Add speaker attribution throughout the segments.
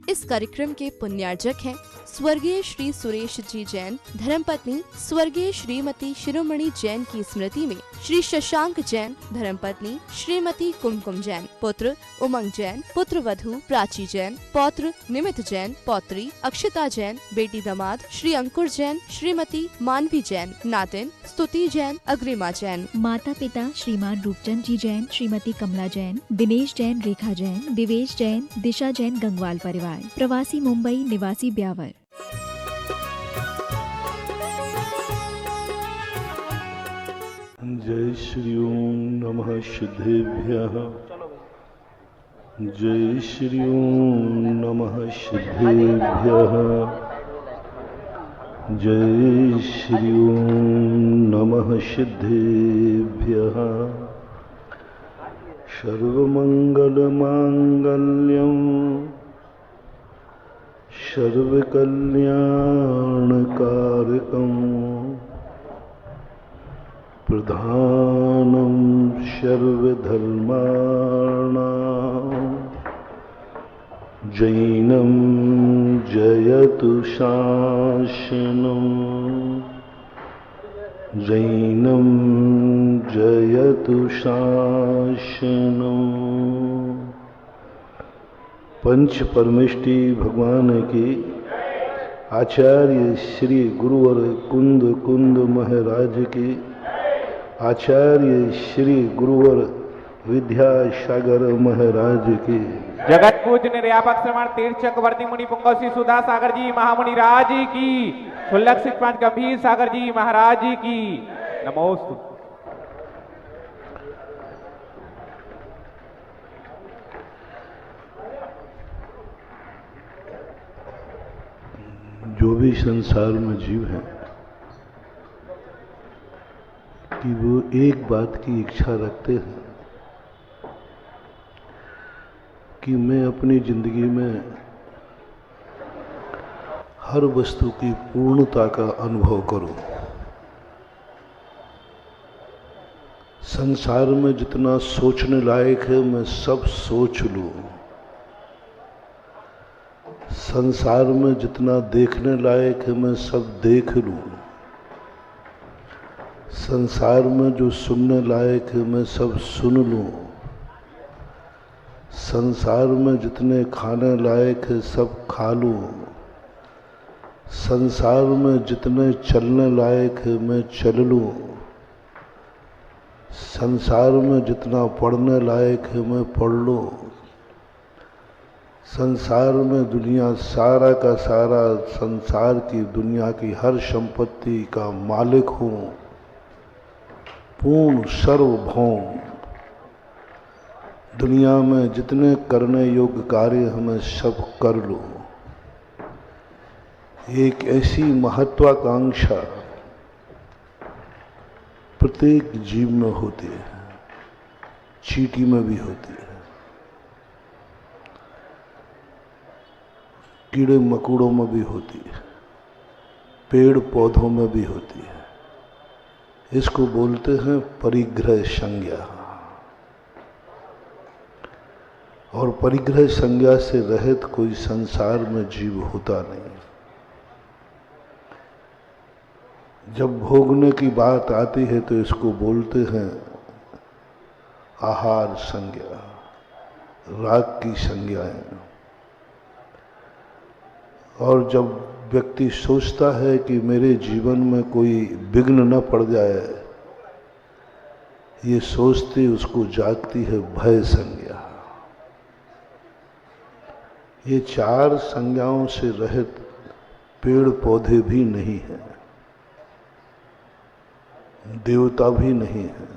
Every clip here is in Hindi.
Speaker 1: इस कार्यक्रम के पुण्यार्जक हैं स्वर्गीय श्री सुरेश जी जैन, धर्मपत्नी स्वर्गीय श्रीमती शिरोमणि जैन की स्मृति में श्री शशांक जैन, धर्मपत्नी श्रीमती कुमकुम जैन, पुत्र उमंग जैन, पुत्र वधू प्राची जैन, पौत्र निमित जैन, पौत्री अक्षता जैन, बेटी दामाद श्री अंकुर जैन, श्रीमती मानवी जैन, नातिन स्तुति जैन, अग्रिमा जैन,
Speaker 2: माता पिता श्रीमान रूपचंद जी जैन, श्रीमती कमला जैन, दिनेश जैन, रेखा जैन, दिवेश जैन, दिशा जैन, गंगवाल परिवार, प्रवासी मुंबई, निवासी ब्यावर।
Speaker 3: जय श्री ओम नमः सिद्धेभ्यः। जय श्री ओम नमः सिद्धेभ्यः। जय श्री ओम नमः सिद्धेभ्यः। सर्वमंगलमांगल्यं सर्वकल्याणकारकम् प्रधानं सर्वधर्माणां जैनं जयतु शासनं। जैनं जयतु शासनं। पंच परमेष्टि भगवान की आचार्य श्री गुरुवर कुंद कुंद महाराज की आचार्य श्री गुरुवर विद्यासागर महाराज की
Speaker 4: जगत पूज्य निर्यापक श्रवण तीर्थ चक्रवर्ती मुनि पुंगव श्री सुधा सागर जी महामुनि राज की, शुल्लक शिक्षपाठ गंभीर सागर जी महाराज की नमोस्तु।
Speaker 3: जो भी संसार में जीव हैं कि वो एक बात की इच्छा रखते हैं कि मैं अपनी जिंदगी में हर वस्तु की पूर्णता का अनुभव करूं। संसार में जितना सोचने लायक है मैं सब सोच लूं। संसार में जितना देखने लायक है मैं सब देख लूं। संसार में जो सुनने लायक है मैं सब सुन लूं। संसार में जितने खाने लायक है सब खा लूं। संसार में जितने चलने लायक है मैं चल लूं। संसार में जितना पढ़ने लायक है मैं पढ़ लूं। संसार में दुनिया सारा का सारा संसार की दुनिया की हर संपत्ति का मालिक हूँ, पूर्ण सर्वभौम। दुनिया में जितने करने योग्य कार्य हमें सब कर लो। एक ऐसी महत्वाकांक्षा प्रत्येक जीव में होती है, चींटी में भी होती है, कीड़े मकोड़ों में भी होती है, पेड़ पौधों में भी होती है। इसको बोलते हैं परिग्रह संज्ञा। और परिग्रह संज्ञा से रहित कोई संसार में जीव होता नहीं। जब भोगने की बात आती है तो इसको बोलते हैं आहार संज्ञा, राग की संज्ञाएं। और जब व्यक्ति सोचता है कि मेरे जीवन में कोई विघ्न न पड़ जाए, ये सोचती उसको जागती है भय संज्ञा। ये चार संज्ञाओं से रहित पेड़ पौधे भी नहीं हैं, देवता भी नहीं है।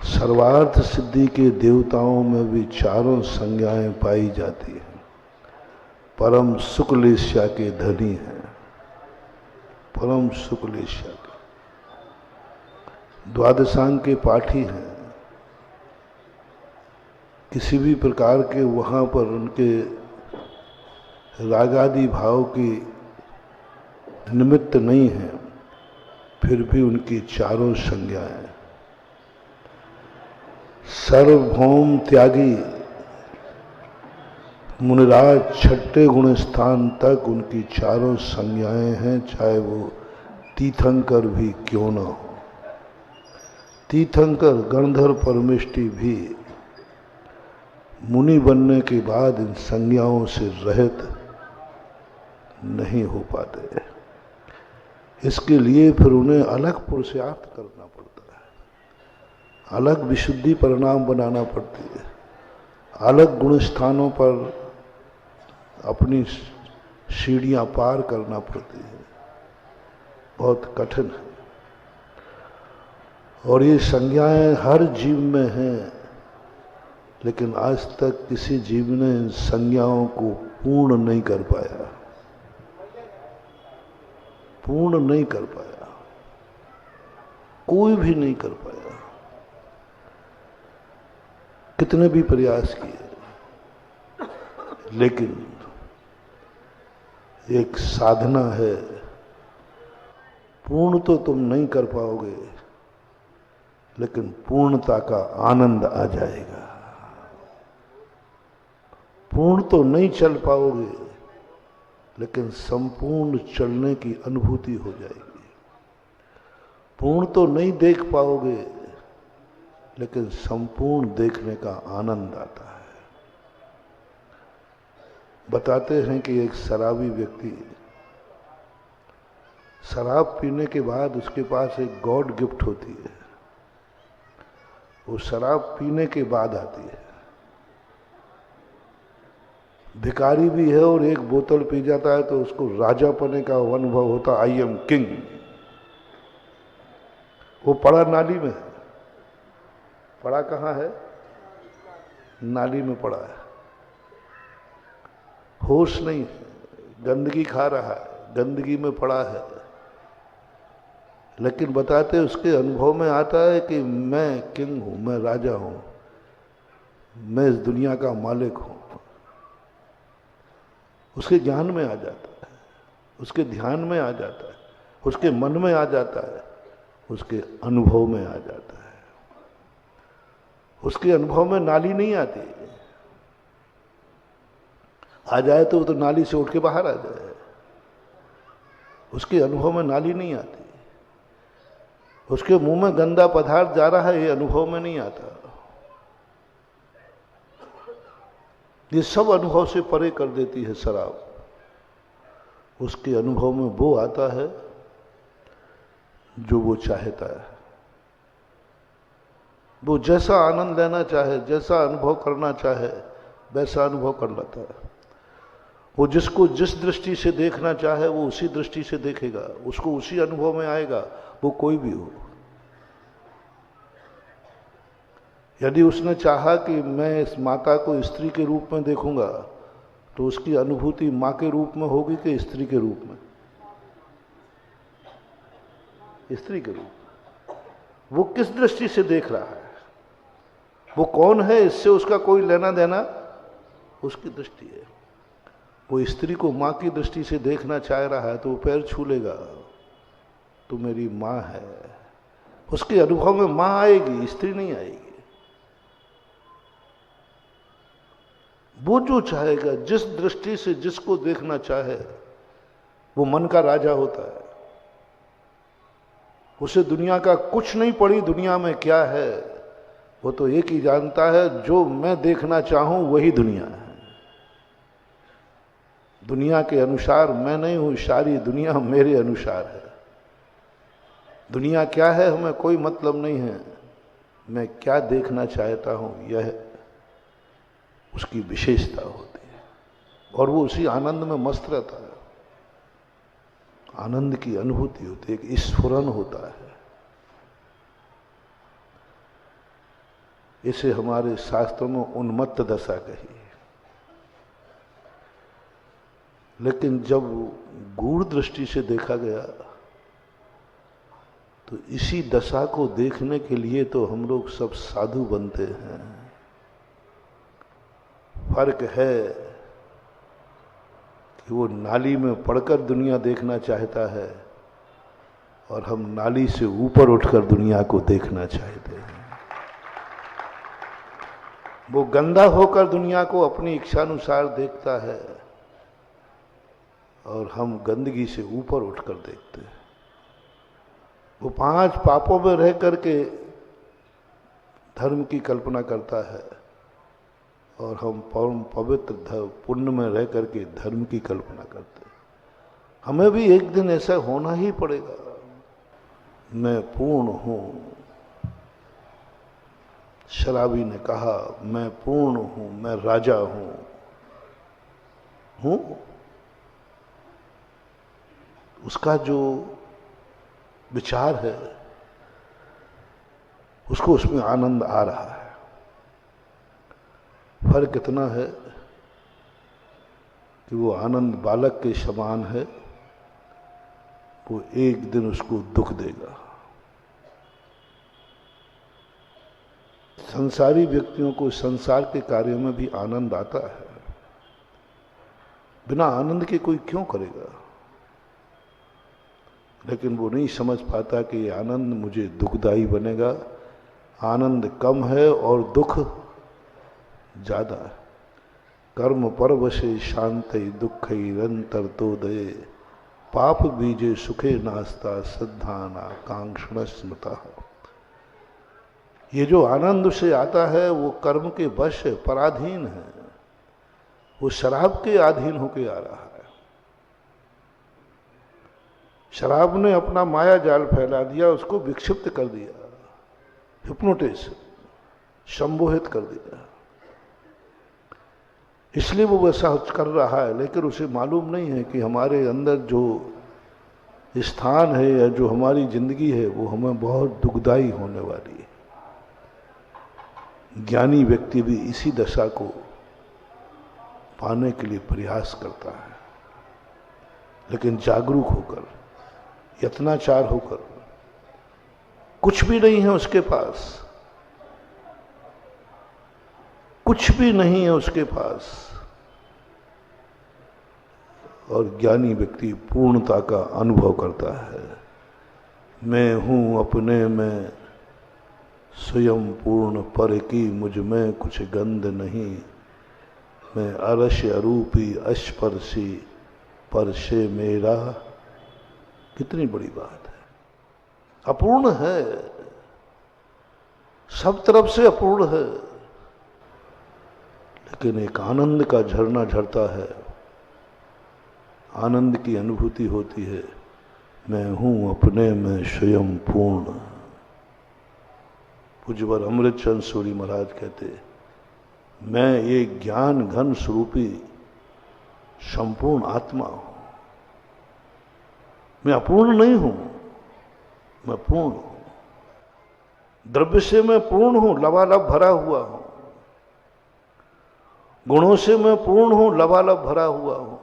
Speaker 3: सर्वार्थ सिद्धि के देवताओं में भी चारों संज्ञाएं पाई जाती हैं। परम शुक्लेश्या के धनी हैं, परम शुक्लेश्या के द्वादशांग के पाठी हैं। किसी भी प्रकार के वहाँ पर उनके रागादि भाव की निमित्त नहीं है, फिर भी उनकी चारों संज्ञाएं। सर्वभौम त्यागी मुनिराज छठे गुण स्थान तक उनकी चारों संज्ञाएं हैं, चाहे वो तीर्थंकर भी क्यों ना हो। तीर्थंकर गणधर परमेष्टि भी मुनि बनने के बाद इन संज्ञाओं से रहित नहीं हो पाते। इसके लिए फिर उन्हें अलग पुरुषार्थ करना पड़ता है, अलग विशुद्धि परिणाम बनाना पड़ती है, अलग गुण स्थानों पर अपनी सीढ़ियां पार करना पड़ती है। बहुत कठिन है और ये संज्ञाएं हर जीव में हैं, लेकिन आज तक किसी जीव ने इन संज्ञाओं को पूर्ण नहीं कर पाया, पूर्ण नहीं कर पाया, कोई भी नहीं कर पाया। कितने भी प्रयास किए, लेकिन एक साधना है, पूर्ण तो तुम नहीं कर पाओगे, लेकिन पूर्णता का आनंद आ जाएगा। पूर्ण तो नहीं चल पाओगे, लेकिन संपूर्ण चलने की अनुभूति हो जाएगी। पूर्ण तो नहीं देख पाओगे, लेकिन संपूर्ण देखने का आनंद आता है। बताते हैं कि एक शराबी व्यक्ति शराब पीने के बाद उसके पास एक गॉड गिफ्ट होती है, वो शराब पीने के बाद आती है। भिखारी भी है और एक बोतल पी जाता है तो उसको राजा पने का अनुभव होता, आई एम किंग। वो पड़ा नाली में है। पड़ा कहाँ है? नाली में पड़ा है, होश नहीं है, गंदगी खा रहा है, गंदगी में पड़ा है। लेकिन बताते उसके अनुभव में आता है कि मैं किंग हूं, मैं राजा हूं, मैं इस दुनिया का मालिक हूं। उसके ज्ञान में आ जाता है, उसके ध्यान में आ जाता है, उसके मन में आ जाता है, उसके अनुभव में आ जाता है। उसके अनुभव में नाली नहीं आती, आ जाए तो वो तो नाली से उठ के बाहर आ जाए। उसके अनुभव में नाली नहीं आती, उसके मुंह में गंदा पदार्थ जा रहा है, ये अनुभव में नहीं आता। ये सब अनुभव से परे कर देती है शराब। उसके अनुभव में वो आता है जो वो चाहता है। वो जैसा आनंद लेना चाहे, जैसा अनुभव करना चाहे, वैसा अनुभव कर लेता है। वो जिसको जिस दृष्टि से देखना चाहे वो उसी दृष्टि से देखेगा, उसको उसी अनुभव में आएगा, वो कोई भी हो। यदि उसने चाहा कि मैं इस माता को स्त्री के रूप में देखूंगा, तो उसकी अनुभूति मां के रूप में होगी कि स्त्री के रूप में? स्त्री के रूप। वो किस दृष्टि से देख रहा है, वो कौन है, इससे उसका कोई लेना देना उसकी दृष्टि है। वो स्त्री को मां की दृष्टि से देखना चाह रहा है तो वो पैर छू लेगा, तो मेरी मां है। उसके अनुभव में मां आएगी, स्त्री नहीं आएगी। वो जो चाहेगा, जिस दृष्टि से जिसको देखना चाहे, वो मन का राजा होता है। उसे दुनिया का कुछ नहीं पड़ी, दुनिया में क्या है वो तो एक ही जानता है, जो मैं देखना चाहूं वही दुनिया है। दुनिया के अनुसार मैं नहीं हूं, सारी दुनिया मेरे अनुसार है। दुनिया क्या है हमें कोई मतलब नहीं है, मैं क्या देखना चाहता हूं यह उसकी विशेषता होती है। और वो उसी आनंद में मस्त रहता है। आनंद की अनुभूति होती है, एक स्फुरन होता है। इसे हमारे शास्त्रों में उन्मत्त दशा कही। लेकिन जब गूढ़ दृष्टि से देखा गया तो इसी दशा को देखने के लिए तो हम लोग सब साधु बनते हैं। फर्क है कि वो नाली में पड़कर दुनिया देखना चाहता है और हम नाली से ऊपर उठकर दुनिया को देखना चाहते हैं। वो गंदा होकर दुनिया को अपनी इच्छानुसार देखता है और हम गंदगी से ऊपर उठकर देखते हैं। वो 5 पापों में रह करके धर्म की कल्पना करता है और हम परम पवित्र पुण्य में रह करके धर्म की कल्पना करते हैं। हमें भी एक दिन ऐसा होना ही पड़ेगा। मैं पूर्ण हूं, शराबी ने कहा, मैं पूर्ण हूं, मैं राजा हूं। उसका जो विचार है उसको उसमें आनंद आ रहा है। फर्क इतना है कि वो आनंद बालक के समान है, वो एक दिन उसको दुख देगा। संसारी व्यक्तियों को संसार के कार्यों में भी आनंद आता है, बिना आनंद के कोई क्यों करेगा? लेकिन वो नहीं समझ पाता कि ये आनंद मुझे दुखदायी बनेगा। आनंद कम है और दुख ज्यादा है। कर्म परवशे शांति दुख निरंतर तो दये, पाप बीजे सुखे नास्ता श्रद्धाना कांक्षण स्मृता। ये जो आनंद से आता है वो कर्म के वश पराधीन है, वो शराब के अधीन होके आ रहा है। शराब ने अपना माया जाल फैला दिया, उसको विक्षिप्त कर दिया, हिप्नोटिस संमोहित कर दिया। इसलिए वो वैसा कर रहा है, लेकिन उसे मालूम नहीं है कि हमारे अंदर जो स्थान है या जो हमारी जिंदगी है वो हमें बहुत दुखदायी होने वाली है। ज्ञानी व्यक्ति भी इसी दशा को पाने के लिए प्रयास करता है, लेकिन जागरूक होकर, यत्नाचार होकर। कुछ भी नहीं है उसके पास, कुछ भी नहीं है उसके पास। और ज्ञानी व्यक्ति पूर्णता का अनुभव करता है। मैं हूं अपने में स्वयं पूर्ण, पर की मुझ में कुछ गंध नहीं। मैं अरश अरूपी अस्पर्शी, पर से मेरा। कितनी बड़ी बात है। अपूर्ण है, सब तरफ से अपूर्ण है, लेकिन एक आनंद का झरना झरता है, आनंद की अनुभूति होती है। मैं हूं अपने में स्वयं पूर्ण। पूज्यवर अमृतचंद सूरी महाराज कहते, मैं एक ज्ञान घन स्वरूपी संपूर्ण आत्मा हूं। मैं अपूर्ण नहीं हूं, मैं पूर्ण हूं। द्रव्य से मैं पूर्ण हूं, लबालब भरा हुआ हूं। गुणों से मैं पूर्ण हूं, लबालब भरा हुआ हूं।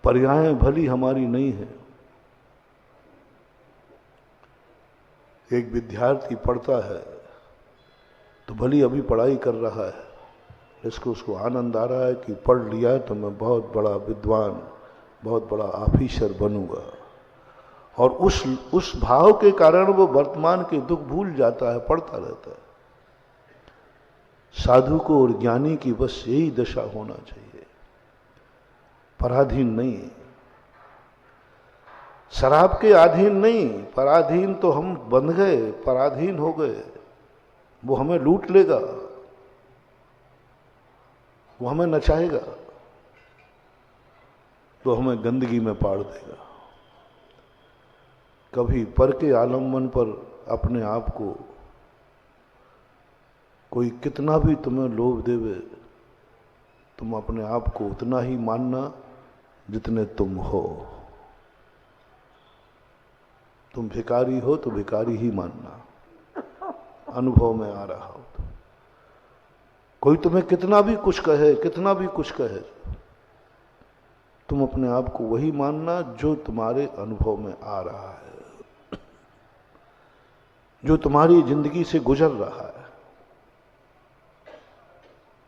Speaker 3: पर्यायें भली हमारी नहीं है। एक विद्यार्थी पढ़ता है तो भली अभी पढ़ाई कर रहा है, उसको आनंद आ रहा है कि पढ़ लिया तो मैं बहुत बड़ा विद्वान, बहुत बड़ा ऑफिसर बनूंगा। और उस भाव के कारण वो वर्तमान के दुख भूल जाता है, पढ़ता रहता है। साधु को और ज्ञानी की बस यही दशा होना चाहिए, पराधीन नहीं, शराब के अधीन नहीं। पराधीन तो हम बंध गए, पराधीन हो गए। वो हमें लूट लेगा, वो हमें नचाएगा, तो हमें गंदगी में पाड़ देगा। कभी पर के आलम्बन पर अपने आप को कोई कितना भी तुम्हें लोभ देवे, तुम अपने आप को उतना ही मानना जितने तुम हो। तुम भिखारी हो तो भिखारी ही मानना, अनुभव में आ रहा हो तो। कोई तुम्हें कितना भी कुछ कहे, कितना भी कुछ कहे, तुम अपने आप को वही मानना जो तुम्हारे अनुभव में आ रहा है, जो तुम्हारी जिंदगी से गुजर रहा है,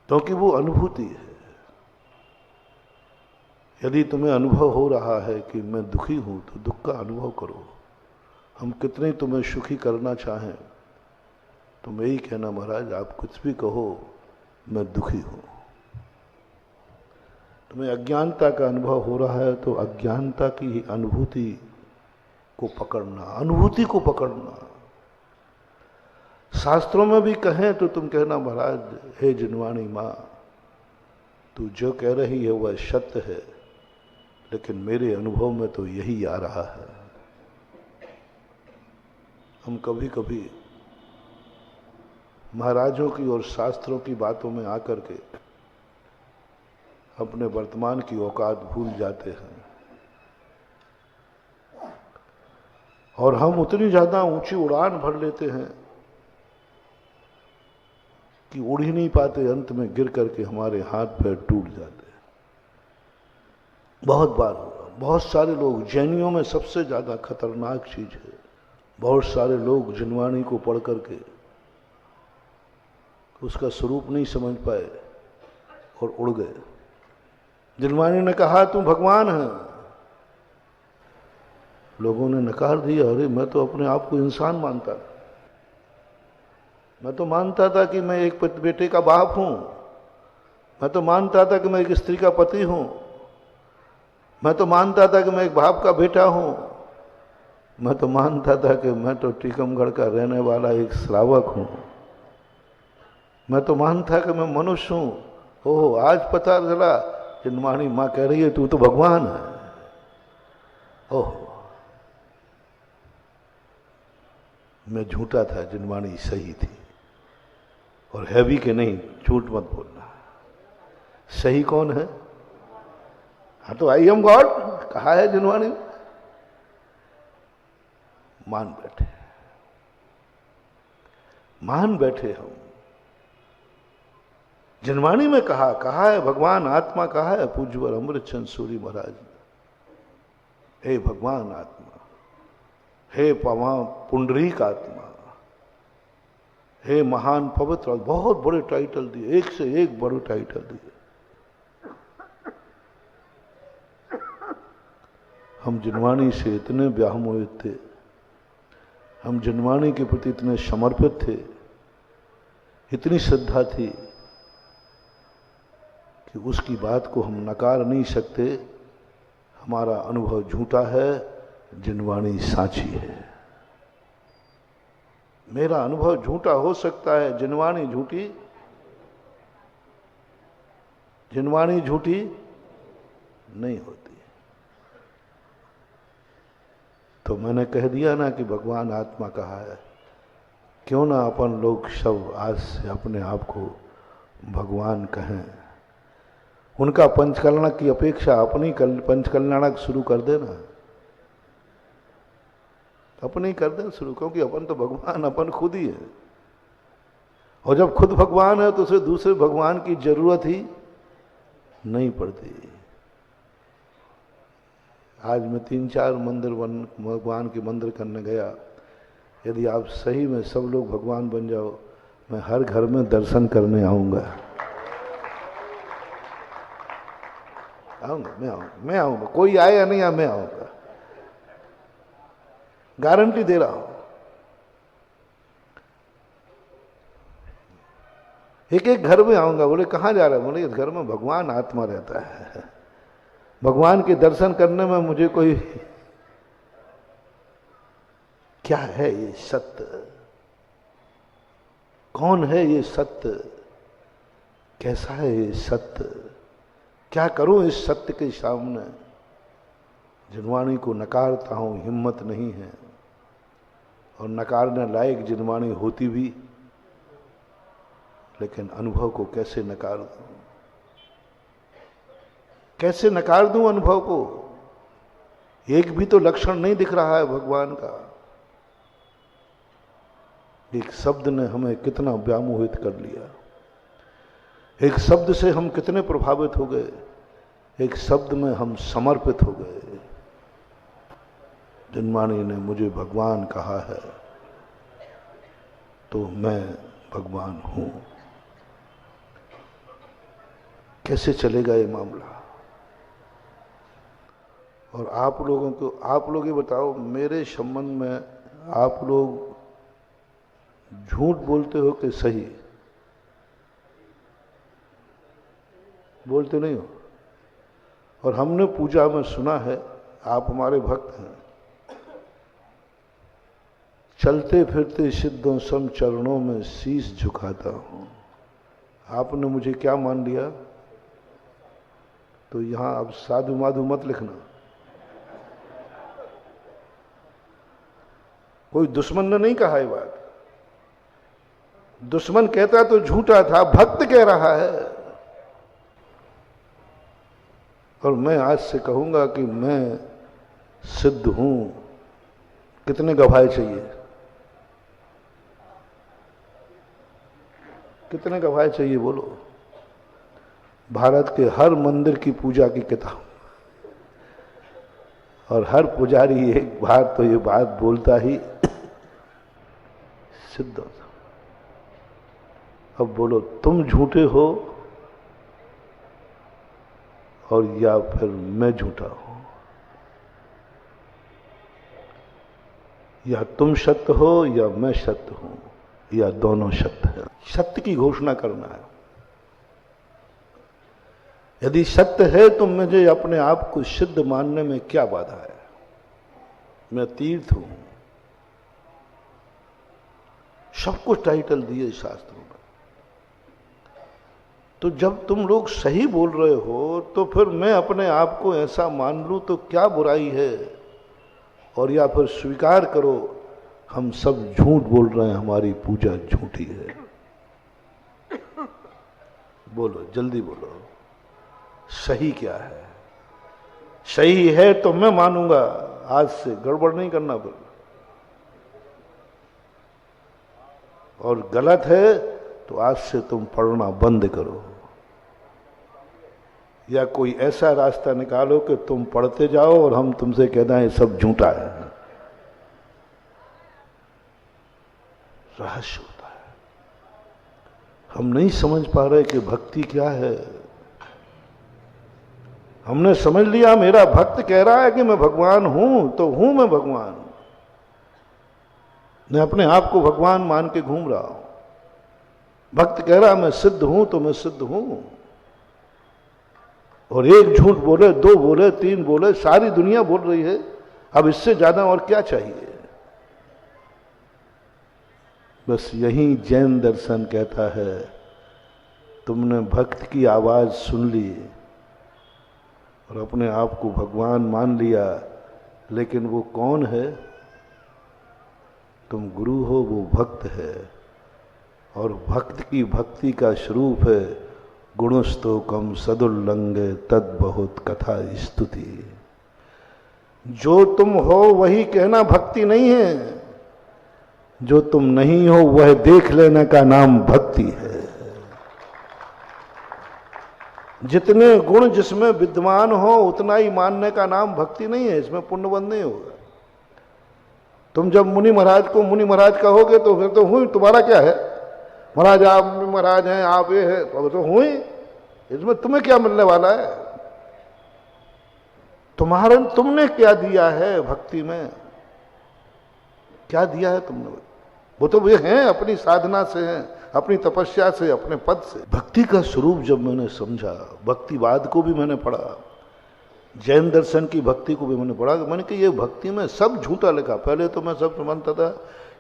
Speaker 3: क्योंकि वो अनुभूति है। यदि तुम्हें अनुभव हो रहा है कि मैं दुखी हूं तो दुख का अनुभव करो। हम कितने तुम्हें सुखी करना चाहें, तो मैं यही कहना महाराज, आप कुछ भी कहो, मैं दुखी हूं। तुम्हें अज्ञानता का अनुभव हो रहा है तो अज्ञानता की अनुभूति को पकड़ना, अनुभूति को पकड़ना। शास्त्रों में भी कहें तो तुम कहना महाराज, हे जिनवाणी मां, तू जो कह रही है वह सत्य है, लेकिन मेरे अनुभव में तो यही आ रहा है। हम कभी कभी महाराजों की और शास्त्रों की बातों में आकर के अपने वर्तमान की औकात भूल जाते हैं और हम उतनी ज्यादा ऊंची उड़ान भर लेते हैं कि उड़ ही नहीं पाते, अंत में गिर करके हमारे हाथ पैर टूट जाते हैं। बहुत बार हुआ, बहुत सारे लोग, जैनियों में सबसे ज्यादा खतरनाक चीज है, बहुत सारे लोग जिनवाणी को पढ़ करके उसका स्वरूप नहीं समझ पाए और उड़ गए। जिनवाणी ने कहा तू भगवान है, लोगों ने नकार दिया। अरे मैं तो अपने आप को इंसान मानता था, मैं तो मानता था कि मैं एक बेटे का बाप हूं, मैं तो मानता था कि मैं एक स्त्री का पति हूं, मैं तो मानता था कि मैं एक बाप का बेटा हूं, मैं तो मानता था कि मैं तो टीकमगढ़ का रहने वाला एक श्रावक हूं, मैं तो मानता कि मैं मनुष्य हूं। ओह, आज पता चला जिनवाणी मां कह रही है तू तो भगवान है। ओह, मैं झूठा था, जिनवाणी सही थी। और है भी कि नहीं, झूठ मत बोलना। सही कौन है? हाँ तो आई एम गॉड कहा है जिनवाणी, मान बैठे, मान बैठे हम। जिनवाणी में कहा है भगवान आत्मा, कहा है पूज्यवर अमृतचंद सूरी महाराज ने, हे भगवान आत्मा, हे पवा पुंडरीक आत्मा, हे महान पवित्र, बहुत बड़े टाइटल दिए, एक से एक बड़े टाइटल दिए। हम जिनवाणी से इतने व्यामोहित थे, हम जिनवाणी के प्रति इतने समर्पित थे, इतनी श्रद्धा थी कि उसकी बात को हम नकार नहीं सकते। हमारा अनुभव झूठा है, जिनवाणी साची है। मेरा अनुभव झूठा हो सकता है, जिनवाणी झूठी, जिनवाणी झूठी नहीं होती। तो मैंने कह दिया ना कि भगवान आत्मा कहा है, क्यों ना अपन लोग सब आज से अपने आप को भगवान कहें। उनका पंचकल्याण की अपेक्षा अपनी पंचकल्याणक शुरू कर देना, अपनी कर देना शुरू, क्योंकि अपन तो भगवान, अपन खुद ही है। और जब खुद भगवान है तो उसे दूसरे भगवान की जरूरत ही नहीं पड़ती। आज मैं 3-4 मंदिर भगवान के मंदिर करने गया। यदि आप सही में सब लोग भगवान बन जाओ, मैं हर घर में दर्शन करने आऊंगा। मैं आऊंगा, कोई आए या नहीं आए, मैं आऊंगा, गारंटी दे रहा हूं। एक एक घर में आऊंगा। बोले कहां जा रहे हैं? बोले इस घर में भगवान आत्मा रहता है, भगवान के दर्शन करने में मुझे कोई, क्या है ये सत्य, कौन है ये सत्य, कैसा है ये सत्य, क्या करूं इस सत्य के सामने। जिनवाणी को नकारता हूं, हिम्मत नहीं है, और नकारने लायक जिनवाणी होती भी, लेकिन अनुभव को कैसे नकार दूं, कैसे नकार दूं अनुभव को। एक भी तो लक्षण नहीं दिख रहा है भगवान का। एक शब्द ने हमें कितना व्यामोहित कर लिया, एक शब्द से हम कितने प्रभावित हो गए, एक शब्द में हम समर्पित हो गए। जिनवाणी ने मुझे भगवान कहा है तो मैं भगवान हूं। कैसे चलेगा ये मामला? और आप लोगों को, आप लोग ये बताओ, मेरे संबंध में आप लोग झूठ बोलते हो कि सही? बोलते नहीं हो। और हमने पूजा में सुना है, आप हमारे भक्त हैं, चलते फिरते सिद्धों सम चरणों में शीश झुकाता हूं। आपने मुझे क्या मान लिया? तो यहां अब साधु माधु मत लिखना। कोई दुश्मन ने नहीं कहा ये बात। दुश्मन कहता तो झूठा था, भक्त कह रहा है। और मैं आज से कहूंगा कि मैं सिद्ध हूं। कितने गवाह चाहिए? कितने गवाह चाहिए बोलो? भारत के हर मंदिर की पूजा की किताब, और हर पुजारी एक बार तो ये बात बोलता ही सिद्ध होता। अब बोलो, तुम झूठे हो और या फिर मैं झूठा हूं, या तुम सत्य हो या मैं सत्य हूं, या दोनों सत्य है। सत्य की घोषणा करना है। यदि सत्य है तो मुझे अपने आप को सिद्ध मानने में क्या बाधा है? मैं तीर्थ हूं। सब कुछ टाइटल दिए शास्त्रों में। तो जब तुम लोग सही बोल रहे हो तो फिर मैं अपने आप को ऐसा मान लूं तो क्या बुराई है? और या फिर स्वीकार करो, हम सब झूठ बोल रहे हैं, हमारी पूजा झूठी है। बोलो, जल्दी बोलो, सही क्या है? सही है तो मैं मानूंगा, आज से गड़बड़ नहीं करना फिर। और गलत है तो आज से तुम पढ़ना बंद करो, या कोई ऐसा रास्ता निकालो कि तुम पढ़ते जाओ और हम तुमसे कहते हैं सब झूठा है। रहस्य होता है। हम नहीं समझ पा रहे कि भक्ति क्या है। हमने समझ लिया मेरा भक्त कह रहा है कि मैं भगवान हूं, तो हूं मैं भगवान। मैं अपने आप को भगवान मान के घूम रहा हूं। भक्त कह रहा मैं सिद्ध हूं, तो मैं सिद्ध हूं। और एक झूठ बोले, दो बोले, तीन बोले, सारी दुनिया बोल रही है। अब इससे ज्यादा और क्या चाहिए? बस यही जैन दर्शन कहता है, तुमने भक्त की आवाज सुन ली और अपने आप को भगवान मान लिया, लेकिन वो कौन है? तुम गुरु हो, वो भक्त है। और भक्त की भक्ति का स्वरूप है गुणस्तोकम सदुल्लंघे तद बहुत कथा स्तुति। जो तुम हो वही कहना भक्ति नहीं है, जो तुम नहीं हो वह देख लेने का नाम भक्ति है। जितने गुण जिसमें विद्यमान हो उतना ही मानने का नाम भक्ति नहीं है। इसमें पुण्यबंध नहीं होगा। तुम जब मुनि महाराज को मुनि महाराज कहोगे तो फिर तो हुई, तुम्हारा क्या है? महाराज आप मुनि महाराज हैं, आप ये है, तो हुई। इसमें तुम्हें क्या मिलने वाला है? तुमने क्या दिया है भक्ति में? क्या दिया है तुमने? वो तो वे हैं अपनी साधना से, हैं अपनी तपस्या से, अपने पद से। भक्ति का स्वरूप जब मैंने समझा, भक्तिवाद को भी मैंने पढ़ा, जैन दर्शन की भक्ति को भी मैंने पढ़ा, मैंने कहा ये भक्ति में सब झूठा लिखा। पहले तो मैं सब समझता था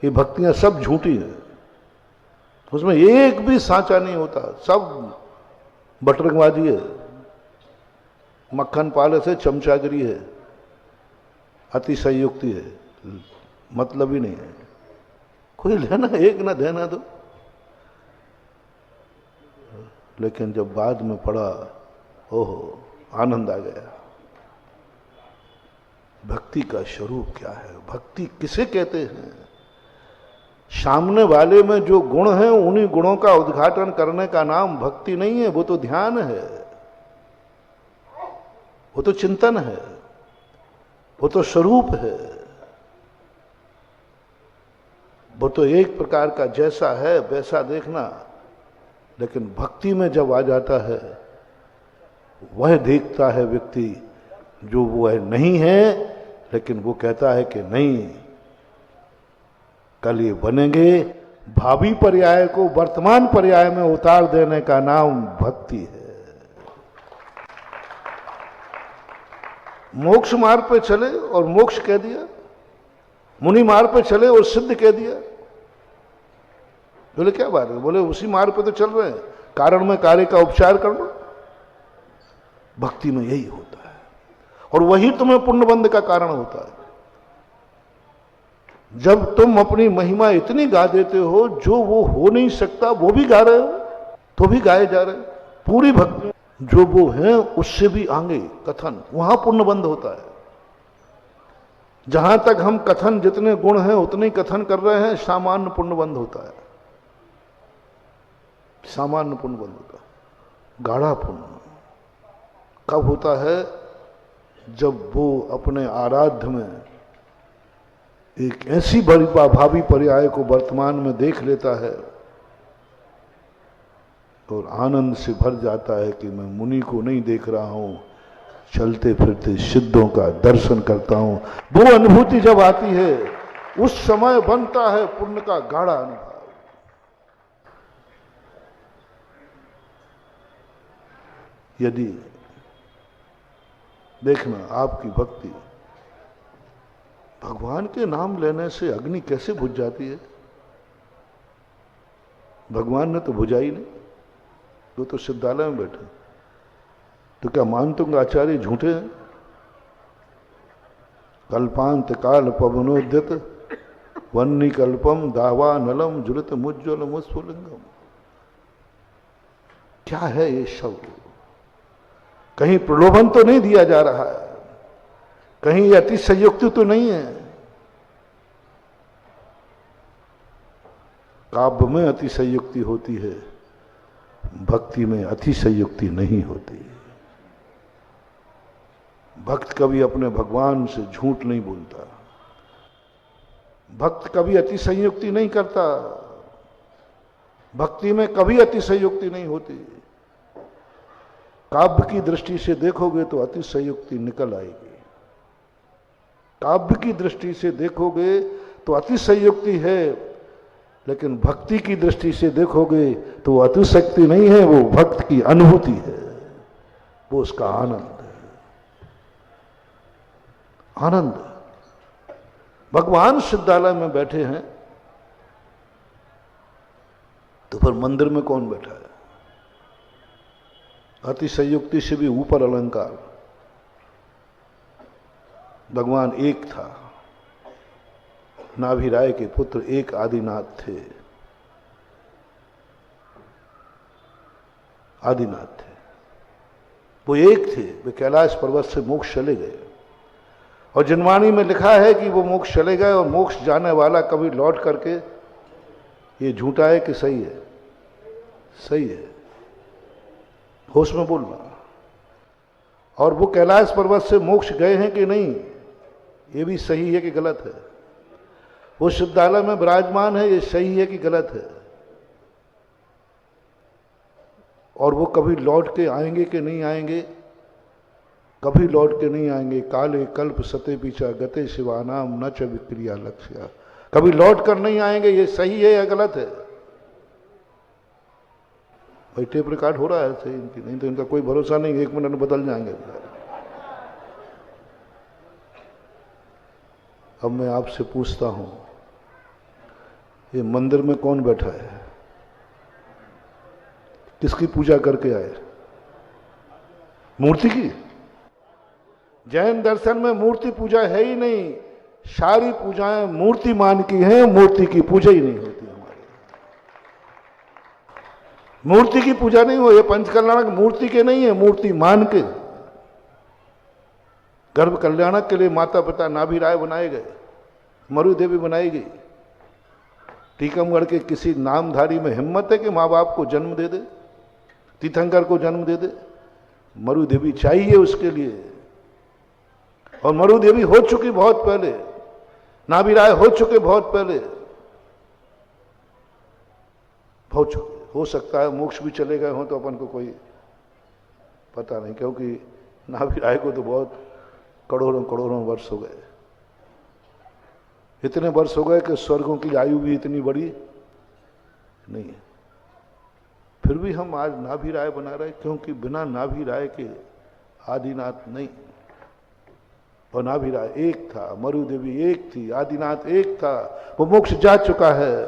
Speaker 3: ये भक्तियां सब झूठी हैं, उसमें एक भी साचा नहीं होता, सब बटरबाजी है, मक्खन पाले से चमचागिरी है, अतिशयोक्ति है, मतलब ही नहीं है। कोई लेना एक ना देना दो। लेकिन जब बाद में पढ़ा, ओहो आनंद आ गया। भक्ति का स्वरूप क्या है? भक्ति किसे कहते हैं? सामने वाले में जो गुण है उन्हीं गुणों का उद्घाटन करने का नाम भक्ति नहीं है, वो तो ध्यान है, वो तो चिंतन है, वो तो स्वरूप है। वो तो एक प्रकार का जैसा है वैसा देखना। लेकिन भक्ति में जब आ जाता है, वह देखता है व्यक्ति जो वह नहीं है, लेकिन वो कहता है कि नहीं, कल ये बनेंगे भावी पर्याय को वर्तमान पर्याय में उतार देने का नाम भक्ति है। मोक्ष मार्ग पे चले और मोक्ष कह दिया, मुनि मार्ग पे चले और सिद्ध कह दिया। बोले क्या बात है? बोले उसी मार्ग पे तो चल रहे हैं, कारण में कार्य का उपचार कर लो। भक्ति में यही होता है और वही तुम्हें पुण्यबंध का कारण होता है। जब तुम अपनी महिमा इतनी गा देते हो, जो वो हो नहीं सकता वो भी गा रहे हो, तो भी गाए जा रहे हो। पूरी भक्ति जो वो है उससे भी आगे कथन, वहां पुण्यबंध होता है। जहां तक हम कथन जितने गुण हैं उतने कथन कर रहे हैं, सामान्य पुण्यबंध होता है। सामान्य पुण्यबंध होता है। गाढ़ा पुण्य कब होता है? जब वो अपने आराध्य में एक ऐसी बड़ी भावी पर्याय को वर्तमान में देख लेता है और आनंद से भर जाता है कि मैं मुनि को नहीं देख रहा हूं, चलते फिरते सिद्धों का दर्शन करता हूं। वो अनुभूति जब आती है, उस समय बनता है पुण्य का गाढ़ा अनुभव। यदि देखना आपकी भक्ति, भगवान के नाम लेने से अग्नि कैसे बुझ जाती है? भगवान ने तो बुझाई नहीं, वो तो सिद्धालय में बैठे। तो क्या मानतुंग आचार्य झूठे हैं? कल्पांत काल पवनोद्यत वन्नी कल्पम दावा नलम जुलत मुज्ज्वल मुस्फुलिंगम। क्या है ये शब्द? कहीं प्रलोभन तो नहीं दिया जा रहा है, कहीं अतिशयोक्ति तो नहीं है। काव्य में अतिशयोक्ति होती है, भक्ति में अतिशयोक्ति नहीं होती। भक्त कभी अपने भगवान से झूठ नहीं बोलता, भक्त कभी अतिशयोक्ति नहीं करता, भक्ति में कभी अतिशयोक्ति नहीं होती। काव्य की दृष्टि से देखोगे तो अतिशयोक्ति निकल आएगी, काव्य की दृष्टि से देखोगे तो अतिशयोक्ति है, लेकिन भक्ति की दृष्टि से देखोगे तो अतिशयोक्ति नहीं है, वो भक्त की अनुभूति है, वो उसका आनंद है। आनंद। भगवान सिद्धालय में बैठे हैं तो फिर मंदिर में कौन बैठा है? अतिशयोक्ति से भी ऊपर अलंकार। भगवान एक था, नाभिराय के पुत्र एक आदिनाथ थे, आदिनाथ थे, वो एक थे। वे कैलाश पर्वत से मोक्ष चले गए और जिनवाणी में लिखा है कि वो मोक्ष चले गए और मोक्ष जाने वाला कभी लौट करके, ये झूठा है कि सही है? सही है, होश में बोलना। और वो कैलाश पर्वत से मोक्ष गए हैं कि नहीं, ये भी सही है कि गलत है? वो सिद्धालय में विराजमान है, ये सही है कि गलत है? और वो कभी लौट के आएंगे कि नहीं आएंगे? कभी लौट के नहीं आएंगे। काले कल्प सते पीछा गते शिवानाम न च विक्रिया लक्ष्य। कभी लौट कर नहीं आएंगे, ये सही है या गलत है? भाई टेप रिकॉर्ड हो रहा है सही इनकी, नहीं तो इनका कोई भरोसा नहीं, 1 मिनट में बदल जाएंगे। अब मैं आपसे पूछता हूं, ये मंदिर में कौन बैठा है? किसकी पूजा करके आए? मूर्ति की? जैन दर्शन में मूर्ति पूजा है ही नहीं, सारी पूजाएं मूर्ति मान की हैं, मूर्ति की पूजा ही नहीं होती हमारी। मूर्ति की पूजा नहीं हो, ये पंचकल्याणक मूर्ति के नहीं है, मूर्ति मान के। गर्भ कल्याणक के लिए माता पिता नाभिराय बनाए गए, मरु देवी बनाई गई। टीकमगढ़ के किसी नामधारी में हिम्मत है कि माँ बाप को जन्म दे दे, तीर्थंकर को जन्म दे दे? मरु देवी चाहिए उसके लिए, और मरु देवी हो चुकी बहुत पहले, नाभिराय हो चुके बहुत पहले, हो चुके। हो सकता है मोक्ष भी चले गए हों तो अपन को कोई पता नहीं, क्योंकि नाभिराय को तो बहुत करोड़ों करोड़ों वर्ष हो गए। इतने वर्ष हो गए कि स्वर्गों की आयु भी इतनी बड़ी नहीं है। फिर भी हम आज नाभि राय बना रहे, क्योंकि बिना नाभि राय के आदिनाथ नहीं। और नाभि राय एक था, मरु देवी एक थी, आदिनाथ एक था, वो मोक्ष जा चुका है।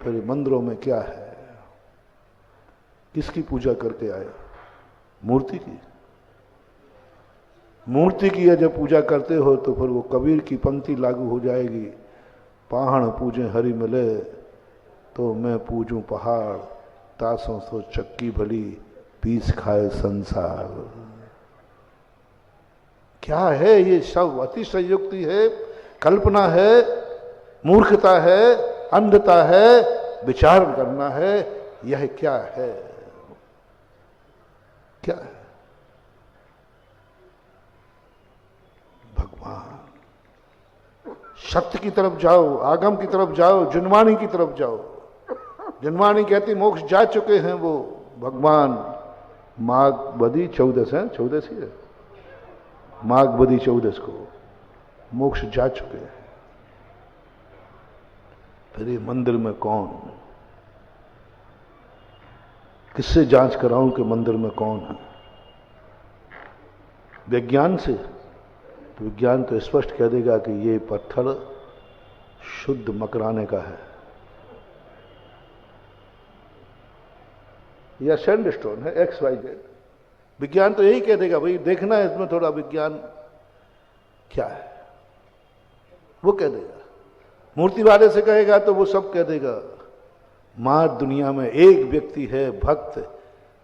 Speaker 3: फिर मंदिरों में क्या है? किसकी पूजा करके आए? मूर्ति की। मूर्ति की जब पूजा करते हो तो फिर वो कबीर की पंक्ति लागू हो जाएगी, पहाड़ पूजे हरि मिले तो मैं पूजूं पहाड़, तासों सो चक्की भली पीस खाए संसार। क्या है ये सब? अतिशयोक्ति है, कल्पना है, मूर्खता है, अंधता है, विचार करना है। यह क्या है? क्या है? भगवान। सत्य की तरफ जाओ, आगम की तरफ जाओ, जुनवाणी की तरफ जाओ। जुनवाणी कहती मोक्ष जा चुके हैं वो भगवान। माघ बदी 14 है, 14 ही है, माघ बदी 14 को मोक्ष जा चुके हैं। फिर ये मंदिर में कौन? किससे जांच कराऊं कि मंदिर में कौन है? विज्ञान से? तो विज्ञान तो स्पष्ट कह देगा कि ये पत्थर शुद्ध मकराने का है या सैंडस्टोन है, XYZ। विज्ञान तो यही कह देगा, भाई देखना है इसमें थोड़ा विज्ञान क्या है, वो कह देगा। मूर्ति वाले से कहेगा तो वो सब कह देगा। मां दुनिया में एक व्यक्ति है, भक्त,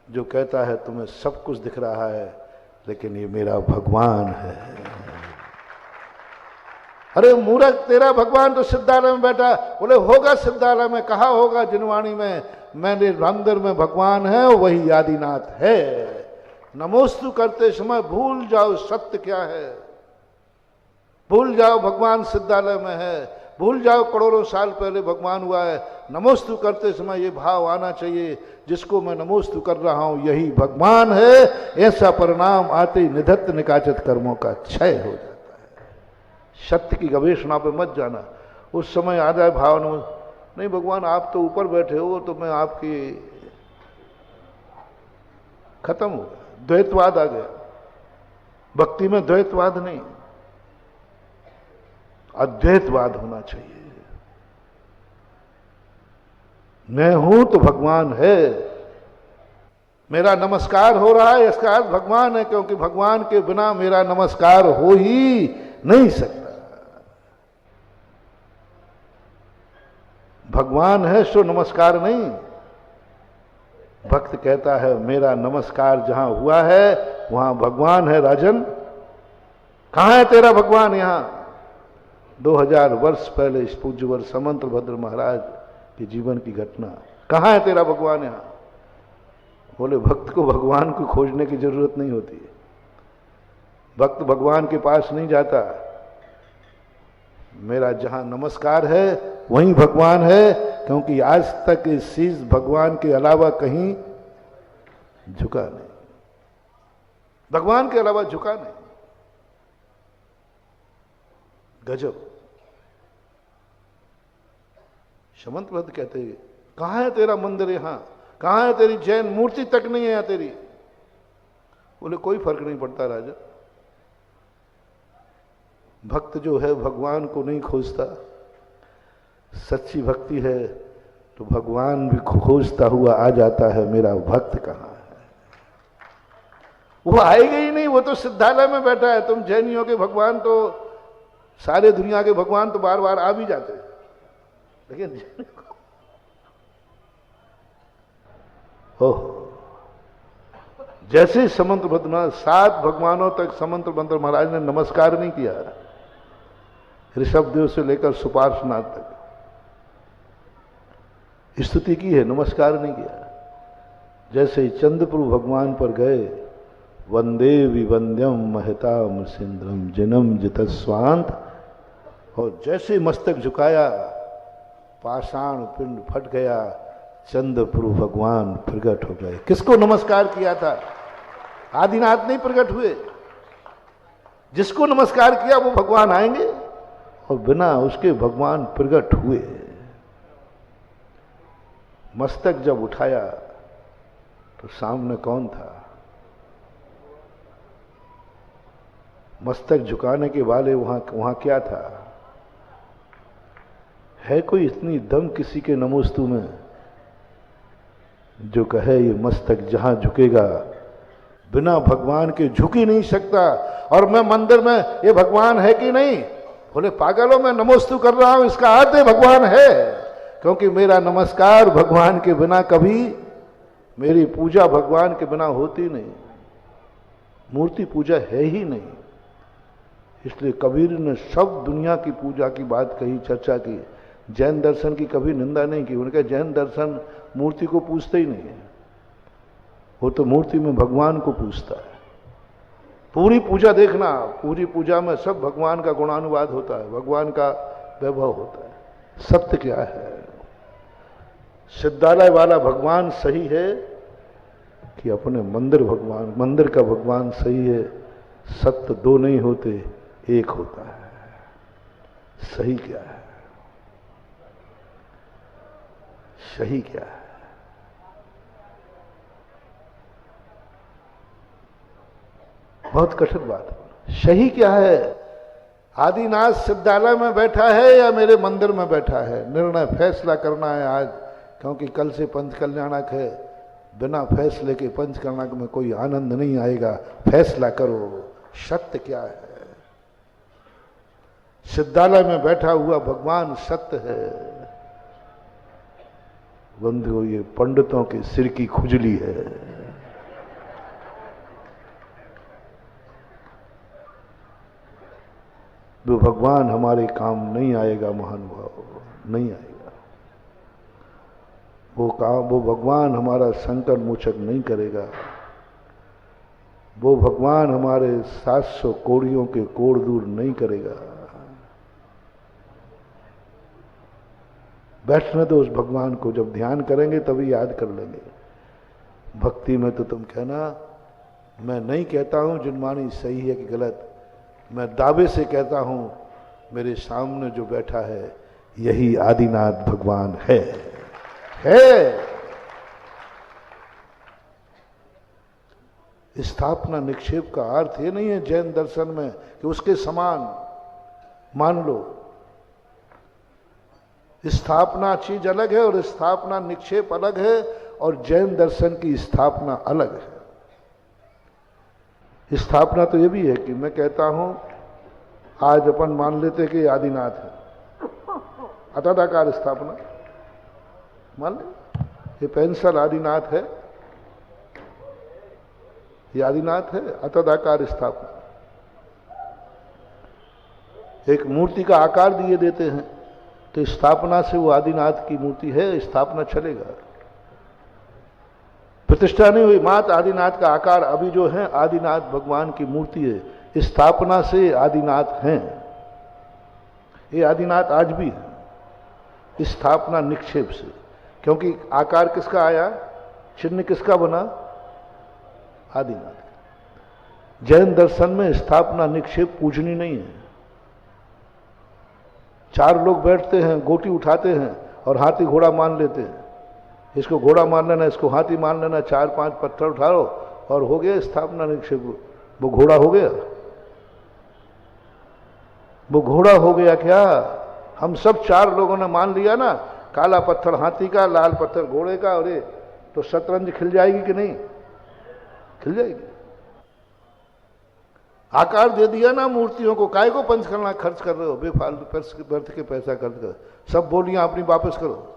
Speaker 3: जो कहता है तुम्हें सब कुछ दिख रहा है लेकिन ये मेरा भगवान है। अरे मूर्ख, तेरा भगवान तो सिद्धालय में बैठा। बोले होगा सिद्धालय में, कहा होगा जुनवाणी में, मैंने मंदिर में भगवान है, वही आदिनाथ है। नमोस्तु करते समय भूल जाओ सत्य क्या है, भूल जाओ भगवान सिद्धालय में है, भूल जाओ करोड़ों साल पहले भगवान हुआ है। नमोस्तु करते समय ये भाव आना चाहिए, जिसको मैं नमोस्तु कर रहा हूं यही भगवान है। ऐसा परिणाम आते ही निधत्त निकाचित कर्मों का क्षय हो जाता है। सत्य की गवेषणा पे मत जाना। उस समय आ जाए भाव, नहीं भगवान आप तो ऊपर बैठे हो, तो मैं आपकी, खत्म हो गया, द्वैतवाद आ गया। भक्ति में द्वैतवाद नहीं, अद्वैतवाद होना चाहिए। मैं हूं तो भगवान है, मेरा नमस्कार हो रहा है इसका अर्थ भगवान है, क्योंकि भगवान के बिना मेरा नमस्कार हो ही नहीं सकता। भगवान है सो नमस्कार नहीं। भक्त कहता है मेरा नमस्कार जहां हुआ है वहां भगवान है। राजन, कहां है तेरा भगवान? यहां 2000 वर्ष पहले इस पूज्यवर समंतभद्र महाराज के जीवन की घटना। कहां है तेरा भगवान? यहां। बोले भक्त को भगवान को खोजने की जरूरत नहीं होती। भक्त भगवान के पास नहीं जाता। मेरा जहां नमस्कार है वहीं भगवान है, क्योंकि आज तक इस शीश भगवान के अलावा कहीं झुका नहीं। भगवान के अलावा झुका नहीं। गजब। समंतभद्र कहते हैं कहां है तेरा मंदिर? यहां कहां है तेरी जैन मूर्ति तक नहीं है यहां तेरी। बोले कोई फर्क नहीं पड़ता राजा। भक्त जो है भगवान को नहीं खोजता। सच्ची भक्ति है तो भगवान भी खोजता हुआ आ जाता है, मेरा भक्त कहां है। वो आएगा ही नहीं, वो तो सिद्धालय में बैठा है। तुम जैनियों के भगवान तो, सारे दुनिया के भगवान तो बार बार आ भी जाते, लेकिन ओह, जैसे समंतभद्र 7 भगवानों तक समंतभद्र महाराज ने नमस्कार नहीं किया। ऋषभदेव से लेकर सुपार्श्वनाथ तक स्तुति की है, नमस्कार नहीं किया। जैसे ही चंद्रप्रभु भगवान पर गए, वंदे विवंद्यम महताम सिंद्रम जिनम जितस्वांत, और जैसे मस्तक झुकाया पाषाण पिंड फट गया, चंद्रप्रभु भगवान प्रकट हो गए। किसको नमस्कार किया था? आदिनाथ नहीं प्रकट हुए। जिसको नमस्कार किया वो भगवान आएंगे, और बिना उसके भगवान प्रकट हुए। मस्तक जब उठाया तो सामने कौन था? मस्तक झुकाने के वाले वहां क्या था? है कोई इतनी दम किसी के नमोस्तु में जो कहे ये मस्तक जहां झुकेगा बिना भगवान के झुक ही नहीं सकता? और मैं मंदिर में ये भगवान है कि नहीं? बोले पागलों, मैं नमोस्तु कर रहा हूं, इसका अर्थ है भगवान है, क्योंकि मेरा नमस्कार भगवान के बिना कभी, मेरी पूजा भगवान के बिना होती नहीं। मूर्ति पूजा है ही नहीं। इसलिए कबीर ने सब दुनिया की पूजा की बात कही, चर्चा की। जैन दर्शन की कभी निंदा नहीं की। उन्होंने कहा जैन दर्शन मूर्ति को पूजते ही नहीं है, वो तो मूर्ति में भगवान को पूजता है। पूरी पूजा देखना, पूरी पूजा में सब भगवान का गुणानुवाद होता है, भगवान का वैभव होता है। सत्य क्या है? सिद्धालय वाला भगवान सही है कि अपने मंदिर का भगवान सही है? सत्य दो नहीं होते, एक होता है। सही क्या है? सही क्या है? बहुत कठिन बात है। सही क्या है? आदिनाथ सिद्धालय में बैठा है या मेरे मंदिर में बैठा है? निर्णय फैसला करना है आज, क्योंकि कल से पंचकल्याणक है। बिना फैसले के पंचकल्याणक में कोई आनंद नहीं आएगा। फैसला करो, सत्य क्या है? सिद्धालय में बैठा हुआ भगवान सत्य है। बंधुओं, ये पंडितों के सिर की खुजली है। वो भगवान हमारे काम नहीं आएगा महानुभाव, नहीं आएगा। वो भगवान हमारा संकट मोचक नहीं करेगा। वो भगवान हमारे 700 कोड़ियों के कोड़ दूर नहीं करेगा। बैठने दो उस भगवान को, जब ध्यान करेंगे तभी याद कर लेंगे। भक्ति में तो तुम कहना, मैं नहीं कहता हूं जिनमानी सही है कि गलत, मैं दावे से कहता हूं मेरे सामने जो बैठा है यही आदिनाथ भगवान है। स्थापना निक्षेप का अर्थ ये नहीं है जैन दर्शन में कि उसके समान मान लो। स्थापना चीज अलग है और स्थापना निक्षेप अलग है, और जैन दर्शन की स्थापना अलग है। स्थापना तो ये भी है कि मैं कहता हूं आज अपन मान लेते कि आदिनाथ है, अतदाकार स्थापना मान ले। ये पेंसिल आदिनाथ है, ये आदिनाथ है, अतदाकार स्थापना। एक मूर्ति का आकार दिए देते हैं तो स्थापना से वो आदिनाथ की मूर्ति है, स्थापना चलेगा। प्रतिष्ठा नहीं हुई, मात्र आदिनाथ का आकार अभी जो है आदिनाथ भगवान की मूर्ति है। स्थापना से आदिनाथ हैं, ये आदिनाथ आज भी है। स्थापना निक्षेप से, क्योंकि आकार किसका आया, चिन्ह किसका बना, आदिनाथ। जैन दर्शन में स्थापना निक्षेप पूजनी नहीं है। 4 लोग बैठते हैं, गोटी उठाते हैं और हाथी घोड़ा मान लेते हैं। इसको घोड़ा मान लेना, इसको हाथी मान लेना, 4-5 पत्थर उठा लो और हो गया स्थापना निक्षेप। वो घोड़ा हो गया, वो घोड़ा हो गया क्या? हम सब 4 लोगों ने मान लिया ना, काला पत्थर हाथी का, लाल पत्थर घोड़े का, और ये तो शतरंज खिल जाएगी कि नहीं? खिल जाएगी। आकार दे दिया ना मूर्तियों को, काय को पंचकर्मा खर्च कर रहे हो बेफालतू व्यर्थ के पैसा खर्च कर। सब बोलियां अपनी वापस करो।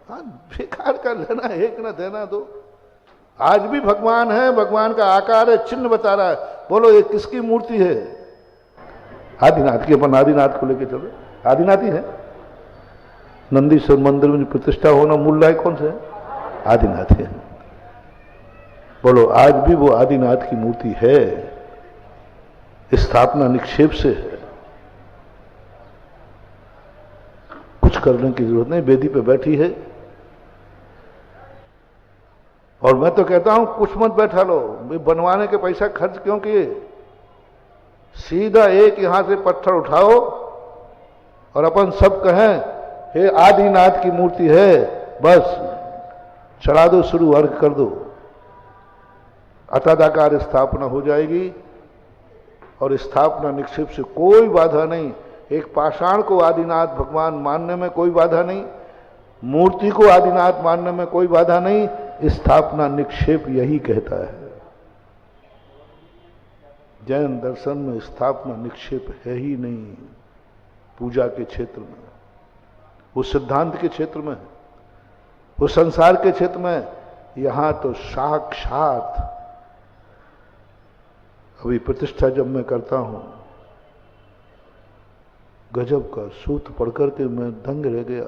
Speaker 3: हाँ, बेकार का लेना, एक ना देना दो। आज भी भगवान है, भगवान का आकार है, चिन्ह बता रहा है। बोलो ये किसकी मूर्ति है? आदिनाथ की। अपन आदिनाथ को लेके चलो, आदिनाथ ही है। नंदीश्वर मंदिर में प्रतिष्ठा होना मूल लायक कौन से है? आदिनाथ है। बोलो आज भी वो आदिनाथ की मूर्ति है, स्थापना निक्षेप से है। कुछ करने की जरूरत नहीं, वेदी पे बैठी है। और मैं तो कहता हूं कुछ मत बैठा लो, बनवाने के पैसा खर्च क्यों किए? सीधा एक यहां से पत्थर उठाओ और अपन सब कहें हे आदिनाथ की मूर्ति है, बस चढ़ा दो, शुरू अर्घ कर दो, अटादाकार स्थापना हो जाएगी। और स्थापना निक्षेप से कोई बाधा नहीं। एक पाषाण को आदिनाथ भगवान मानने में कोई बाधा नहीं, मूर्ति को आदिनाथ मानने में कोई बाधा नहीं। स्थापना निक्षेप यही कहता है। जैन दर्शन में स्थापना निक्षेप है ही नहीं। पूजा के क्षेत्र में, वो सिद्धांत के क्षेत्र में, वो संसार के क्षेत्र में, यहां तो साक्षात। अभी प्रतिष्ठा जब मैं करता हूं, गजब का सूत्र पढ़ करके मैं दंग रह गया।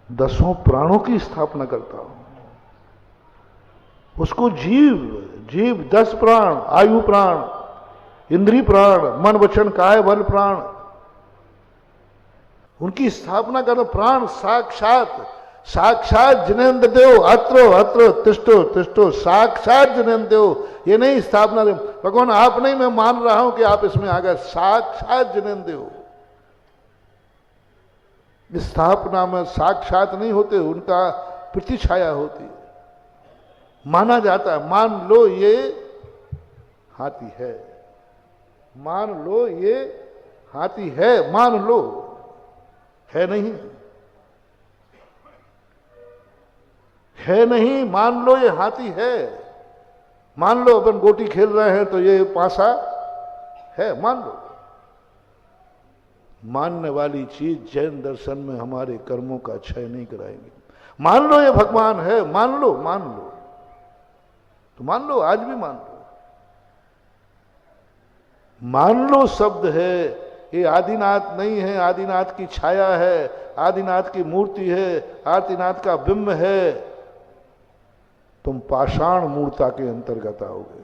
Speaker 3: 10 प्राणों की स्थापना करता हूं, उसको जीव 10 प्राण, आयु प्राण, इंद्रिय प्राण, मन वचन काया बल प्राण, उनकी स्थापना करना। प्राण साक्षात जिनेन्द्र देव, अत्र तिष्ठो तिष्ठो, साक्षात जिनेन्द्र देव। ये नहीं स्थापना दे भगवान आप नहीं, मैं मान रहा हूं कि आप इसमें आ गए। साक्षात जिनेन्द्र देव। स्थापना में साक्षात नहीं होते, उनका प्रतिछाया होती है। माना जाता है, मान लो ये हाथी है, मान लो ये हाथी है, मान लो, है नहीं, है नहीं, मान लो ये हाथी है। मान लो अपन गोटी खेल रहे हैं तो ये पासा है, मान लो। मानने वाली चीज जैन दर्शन में हमारे कर्मों का क्षय नहीं कराएंगे। मान लो ये भगवान है, मान लो, मान लो, तो मान लो, आज भी मान लो। मान लो शब्द है, ये आदिनाथ नहीं है, आदिनाथ की छाया है, आदिनाथ की मूर्ति है, आदिनाथ का बिंब है। तुम पाषाण मूर्ता के अंतर्गत आओगे।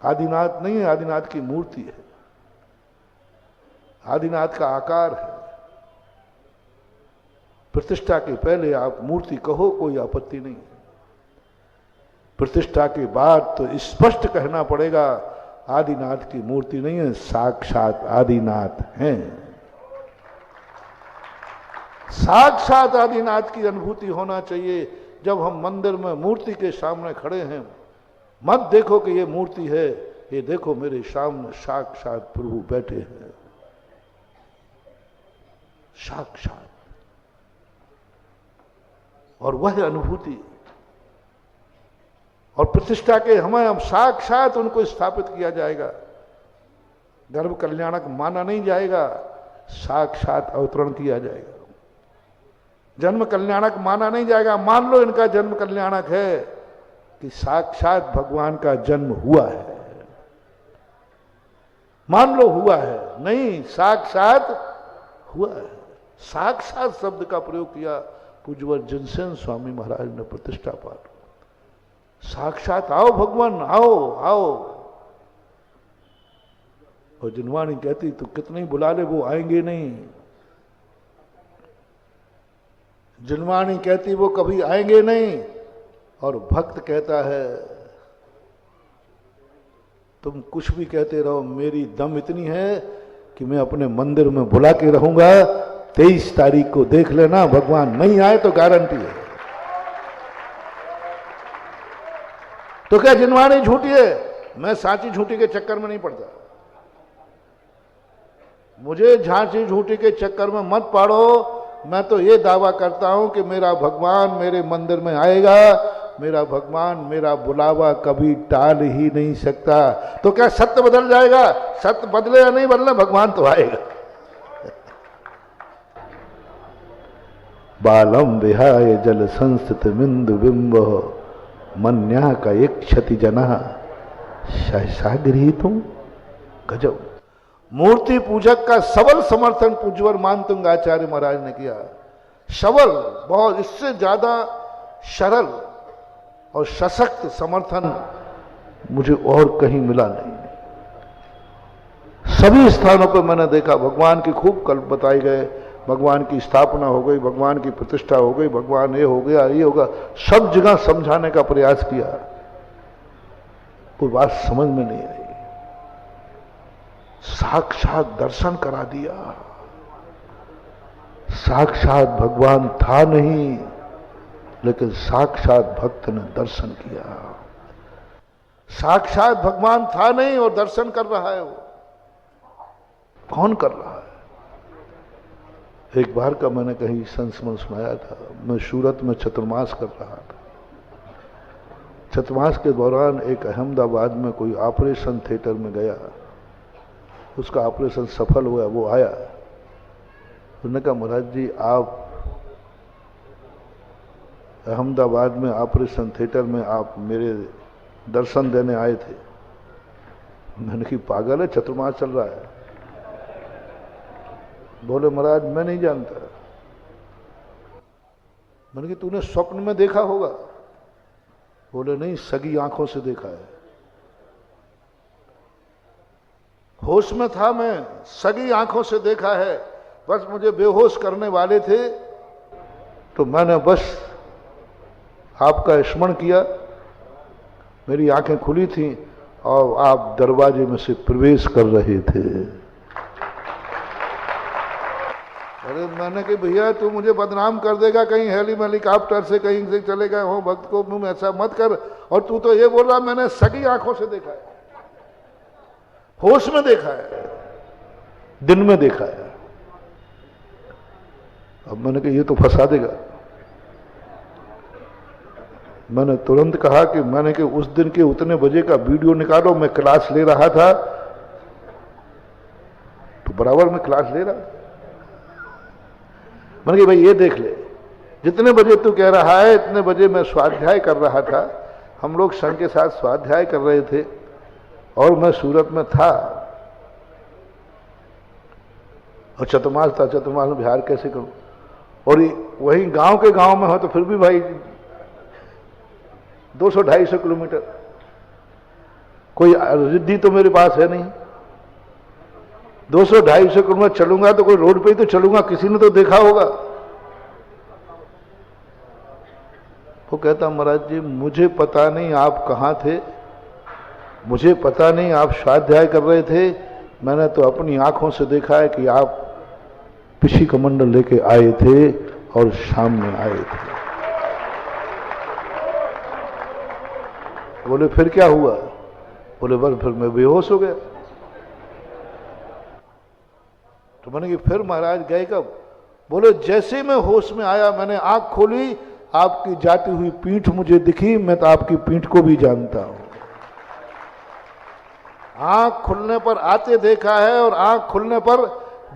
Speaker 3: आदिनाथ नहीं है, आदिनाथ की मूर्ति है, आदिनाथ का आकार है। प्रतिष्ठा के पहले आप मूर्ति कहो, कोई आपत्ति नहीं। प्रतिष्ठा के बाद तो स्पष्ट कहना पड़ेगा, आदिनाथ की मूर्ति नहीं है, साक्षात आदिनाथ हैं। साक्षात आदिनाथ की अनुभूति होना चाहिए। जब हम मंदिर में मूर्ति के सामने खड़े हैं, मत देखो कि ये मूर्ति है, ये देखो मेरे सामने साक्षात प्रभु बैठे हैं, साक्षात। और वह अनुभूति और प्रतिष्ठा के हमें हम साक्षात उनको स्थापित किया जाएगा। गर्भ कल्याणक माना नहीं जाएगा, साक्षात अवतरण किया जाएगा। जन्म कल्याणक माना नहीं जाएगा, मान लो इनका जन्म कल्याणक है, कि साक्षात भगवान का जन्म हुआ है, मान लो हुआ है, नहीं साक्षात हुआ है। साक्षात शब्द का प्रयोग किया पूज्यवर जिनसेन स्वामी महाराज ने प्रतिष्ठा पाठ। साक्षात आओ भगवान, आओ आओ। और जिनवाणी कहती तो कितने बुला ले, वो आएंगे नहीं। जिनवाणी कहती वो कभी आएंगे नहीं। और भक्त कहता है तुम कुछ भी कहते रहो, मेरी दम इतनी है कि मैं अपने मंदिर में बुला के रहूंगा। 23 तारीख को देख लेना, भगवान नहीं आए तो गारंटी है। तो क्या जिनवाणी झूठी है? मैं सांची झूठी के चक्कर में नहीं पड़ता। मुझे झांसी झूठी के चक्कर में मत पाड़ो। मैं तो ये दावा करता हूं कि मेरा भगवान मेरे मंदिर में आएगा। मेरा भगवान मेरा बुलावा कभी टाल ही नहीं सकता। तो क्या सत्य बदल जाएगा? सत्य बदले या नहीं बदले, भगवान तो आएगा। बालम विहाय जल संस्थित बिंदु बिंब मन्या का एक क्षति जना सागरी तुम। गजब। मूर्ति पूजक का सबल समर्थन पूज्यवर मानतुंग आचार्य महाराज ने किया। सबल, बहुत, इससे ज्यादा सरल और सशक्त समर्थन मुझे और कहीं मिला नहीं। सभी स्थानों पर मैंने देखा भगवान की खूब कल्प बताए गए, भगवान की स्थापना हो गई, भगवान की प्रतिष्ठा हो गई, भगवान ये हो गया, ये होगा, सब जगह समझाने का प्रयास किया, कोई बात समझ में नहीं आई। साक्षात दर्शन करा दिया। साक्षात भगवान था नहीं, लेकिन साक्षात भक्त ने दर्शन किया। साक्षात भगवान था नहीं और दर्शन कर रहा है। वो कौन कर रहा है? एक बार का मैंने कहीं संस्मरण सुनाया था। मैं सूरत में चतुर्मास कर रहा था। चतुर्मास के दौरान एक अहमदाबाद में कोई ऑपरेशन थिएटर में गया। उसका ऑपरेशन सफल हुआ। वो आया, उसने कहा महाराज जी आप अहमदाबाद में ऑपरेशन थिएटर में आप मेरे दर्शन देने आए थे। मैंने कहा पागल है, चतुर्मास चल रहा है। बोले महाराज मैं नहीं जानता। मैंने कहा तूने स्वप्न में देखा होगा। बोले नहीं, सगी आंखों से देखा है। होश में था मैं, सगी आंखों से देखा है। बस मुझे बेहोश करने वाले थे तो मैंने बस आपका स्मरण किया। मेरी आंखें खुली थीं और आप दरवाजे में से प्रवेश कर रहे थे। अरे मैंने कहा भैया तू मुझे बदनाम कर देगा, कहीं हेलीकॉप्टर से कहीं से चले गए हो भक्त को, तुम ऐसा मत कर। और तू तो ये बोल रहा मैंने सगी आंखों से देखा है, होश में देखा है, दिन में देखा है। अब मैंने कहा ये तो फंसा देगा। मैंने तुरंत कहा कि मैंने कि उस दिन के उतने बजे का वीडियो निकालो। मैं क्लास ले रहा था तो बराबर में क्लास ले रहा। मैंने कहा भाई ये देख ले, जितने बजे तू कह रहा है इतने बजे मैं स्वाध्याय कर रहा था। हम लोग संघ के साथ स्वाध्याय कर रहे थे और मैं सूरत में था और चतुर्मास था। चतुर्मास में बिहार कैसे करूं? और वहीं गांव के गांव में हो तो फिर भी भाई 200-250 किलोमीटर, कोई रिद्धि तो मेरे पास है नहीं। 200-250 किलोमीटर चलूंगा तो कोई रोड पे ही तो चलूंगा, किसी ने तो देखा होगा। वो कहता महाराज जी मुझे पता नहीं आप कहाँ थे, मुझे पता नहीं आप स्वाध्याय कर रहे थे। मैंने तो अपनी आंखों से देखा है कि आप पिछी कमंडल लेके आए थे और सामने आए थे। बोले फिर क्या हुआ? बोले बस फिर मैं बेहोश हो गया। तो मैंने कि फिर महाराज गए कब? बोले जैसे ही मैं होश में आया मैंने आंख खोली, आपकी जाती हुई पीठ मुझे दिखी। मैं तो आपकी पीठ को भी जानता हूं। आंख खुलने पर आते देखा है और आंख खुलने पर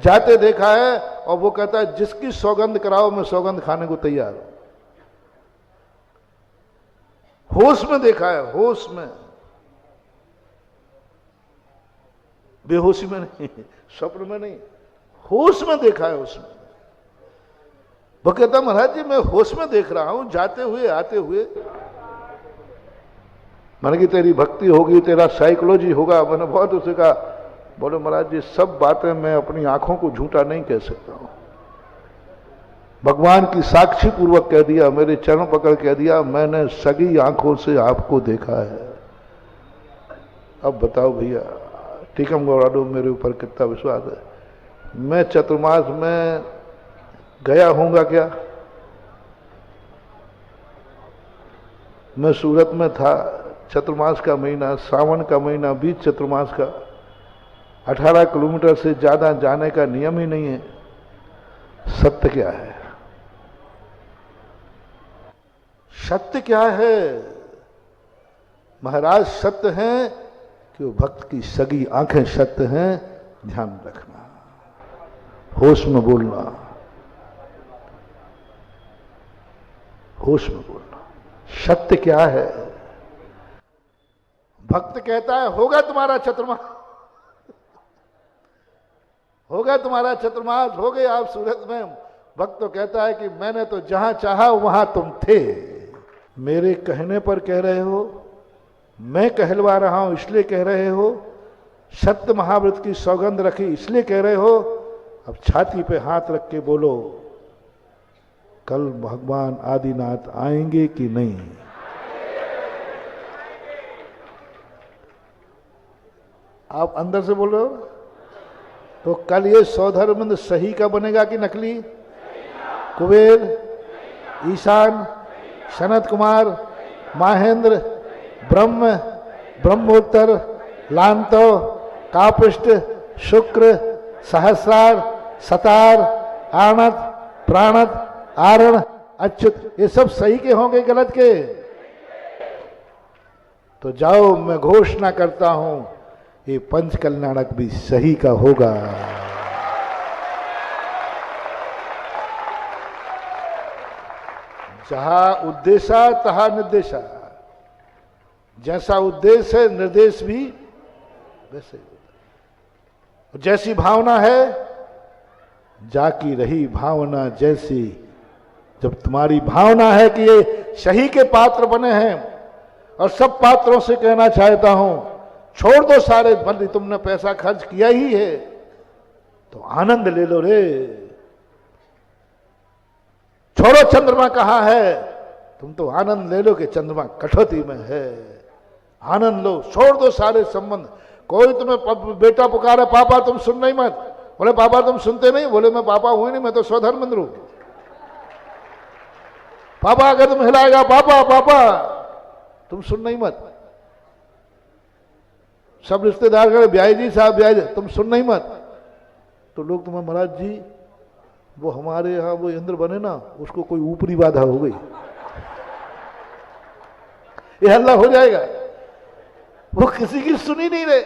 Speaker 3: जाते देखा है। और वो कहता है जिसकी सौगंध कराओ मैं सौगंध खाने को तैयार हूं। होश में देखा है, होश में, बेहोशी में नहीं, स्वप्न में नहीं, होश में देखा है। उसमें वो कहता महाराज जी मैं होश में देख रहा हूं, जाते हुए आते हुए। मैंने कि तेरी भक्ति होगी, तेरा साइकोलॉजी होगा। मैंने बहुत उसे कहा। बोले महाराज जी सब बातें मैं अपनी आंखों को झूठा नहीं कह सकता हूं। भगवान की साक्षी पूर्वक कह दिया, मेरे चरण पकड़ कह दिया मैंने सगी आंखों से आपको देखा है। अब बताओ भैया टीकम गौराडो मेरे ऊपर कितना विश्वास है? मैं चतुर्मास में गया होऊंगा क्या? मैं सूरत में था, चतुर्मास का महीना, सावन का महीना, बीच चतुर्मास का। 18 किलोमीटर से ज्यादा जाने का नियम ही नहीं है। सत्य क्या है? सत्य क्या है महाराज? सत्य है कि वो भक्त की सगी आंखें सत्य हैं। ध्यान रखना, होश में बोलना, होश में बोलना। सत्य क्या है? भक्त कहता है होगा तुम्हारा चतुर्मास, होगा तुम्हारा चतुर्मास, हो गए आप सूरत में। भक्त तो कहता है कि मैंने तो जहां चाहा वहां तुम थे। मेरे कहने पर कह रहे हो, मैं कहलवा रहा हूं इसलिए कह रहे हो, सत्य महाव्रत की सौगंध रखी इसलिए कह रहे हो। अब छाती पे हाथ रख के बोलो कल भगवान आदिनाथ आएंगे कि नहीं? आप अंदर से बोल रहे हो तो कल ये सौधर्मंद सही का बनेगा कि नकली? कुबेर, ईशान, सनत कुमार, माहेंद्र, ब्रह्म, ब्रह्मोत्तर, लांतो, कापिष्ट, शुक्र, सहस्रार, सतार, आणत, प्राणत, आरण, अच्युत, ये सब सही के होंगे गलत के? तो जाओ, मैं घोषणा करता हूं ये पंच कल्याणक भी सही का होगा। जहां उद्देश्य तहा निर्देशा, जैसा उद्देश्य है निर्देश भी वैसे होता। जैसी भावना है जाकी रही भावना जैसी। जब तुम्हारी भावना है कि ये सही के पात्र बने हैं, और सब पात्रों से कहना चाहता हूं छोड़ दो सारे बंदी, तुमने पैसा खर्च किया ही है तो आनंद ले लो रे। छोड़ो चंद्रमा कहां है, तुम तो आनंद ले लो कि चंद्रमा कठौती में है। आनंद लो, छोड़ दो सारे संबंध। कोई तुम्हें बेटा पुकारा, पापा तुम सुन नहीं मत, बोले पापा तुम सुनते नहीं, बोले मैं पापा हुई नहीं, मैं तो स्वधर्मेंद्र हूं। पापा अगर तुम हिलाएगा, पापा पापा तुम सुन नहीं मत। सब रिश्तेदार करे ब्याई जी साहब, ब्याई जी तुम सुन नहीं मत। तो लोग तुम्हें, महाराज जी वो हमारे यहां वो इंद्र बने ना, उसको कोई ऊपरी बाधा हो गई, ये हल्ला हो जाएगा। वो किसी की सुनी नहीं रहे,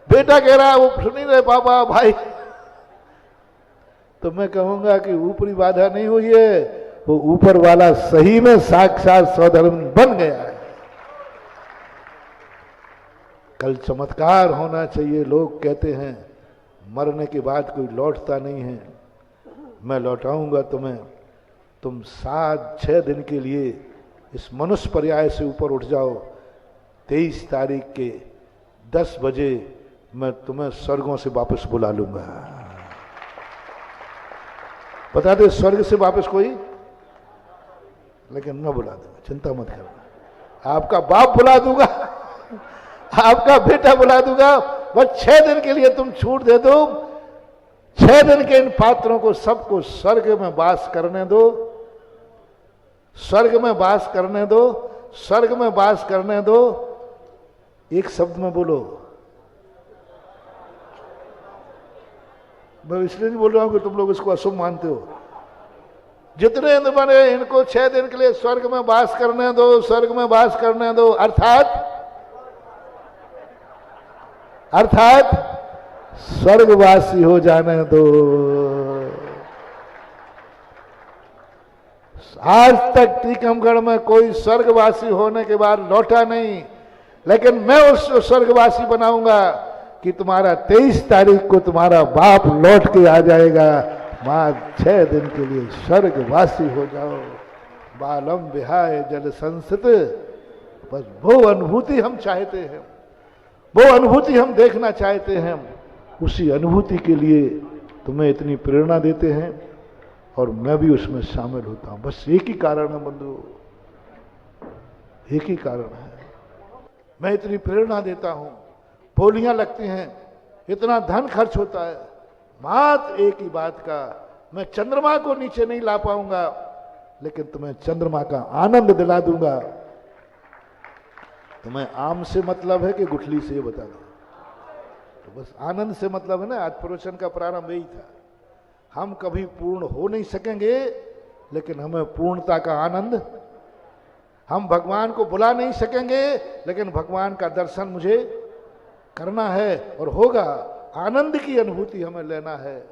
Speaker 3: बेटा कह रहा है वो सुनी रहे, पापा भाई। तो मैं कहूंगा कि ऊपरी बाधा नहीं हुई है, वो ऊपर वाला सही में साक्षात स्वधर्म बन गया है। कल चमत्कार होना चाहिए। लोग कहते हैं मरने के बाद कोई लौटता नहीं है, मैं लौटाऊंगा तुम्हें। तुम 7-6 दिन के लिए इस मनुष्य पर्याय से ऊपर उठ जाओ। 23 तारीख के 10 बजे मैं तुम्हें स्वर्गों से वापस बुला लूंगा। बता दे स्वर्ग से वापस कोई, लेकिन मैं बुला दूंगा, चिंता मत करना। आपका बाप बुला दूंगा, आपका बेटा बुला दूंगा। बस 6 दिन के लिए तुम छूट दे दो। 6 दिन के इन पात्रों को सबको स्वर्ग में वास करने दो, स्वर्ग में वास करने दो, स्वर्ग में वास करने दो। एक शब्द में बोलो। मैं इसलिए नहीं बोल रहा हूं कि तुम लोग इसको अशुभ मानते हो। जितने इंद्र बने इनको 6 दिन के लिए स्वर्ग में वास करने दो, स्वर्ग में वास करने दो। अर्थात स्वर्गवासी हो जाने दो। आज तक टीकमगढ़ में कोई स्वर्गवासी होने के बाद लौटा नहीं, लेकिन मैं उसको स्वर्गवासी बनाऊंगा कि तुम्हारा 23 तारीख को तुम्हारा बाप लौट के आ जाएगा। मां 6 दिन के लिए स्वर्गवासी हो जाओ। बालम विहाय जल संसित, बस वो अनुभूति हम चाहते हैं, वो अनुभूति हम देखना चाहते हैं। उसी अनुभूति के लिए तुम्हें इतनी प्रेरणा देते हैं और मैं भी उसमें शामिल होता हूं। बस एक ही कारण है बंधु, एक ही कारण है। मैं इतनी प्रेरणा देता हूं, बोलियां लगती हैं, इतना धन खर्च होता है, मात्र एक ही बात का, मैं चंद्रमा को नीचे नहीं ला पाऊंगा, लेकिन तुम्हें चंद्रमा का आनंद दिला दूंगा। तुम्हें आम से मतलब है कि गुठली से, ये बता दो। तो बस आनंद से मतलब है ना। आज प्रवचन का प्रारंभ यही था। हम कभी पूर्ण हो नहीं सकेंगे, लेकिन हमें पूर्णता का आनंद, हम भगवान को बुला नहीं सकेंगे, लेकिन भगवान का दर्शन मुझे करना है और होगा। आनंद की अनुभूति हमें लेना है,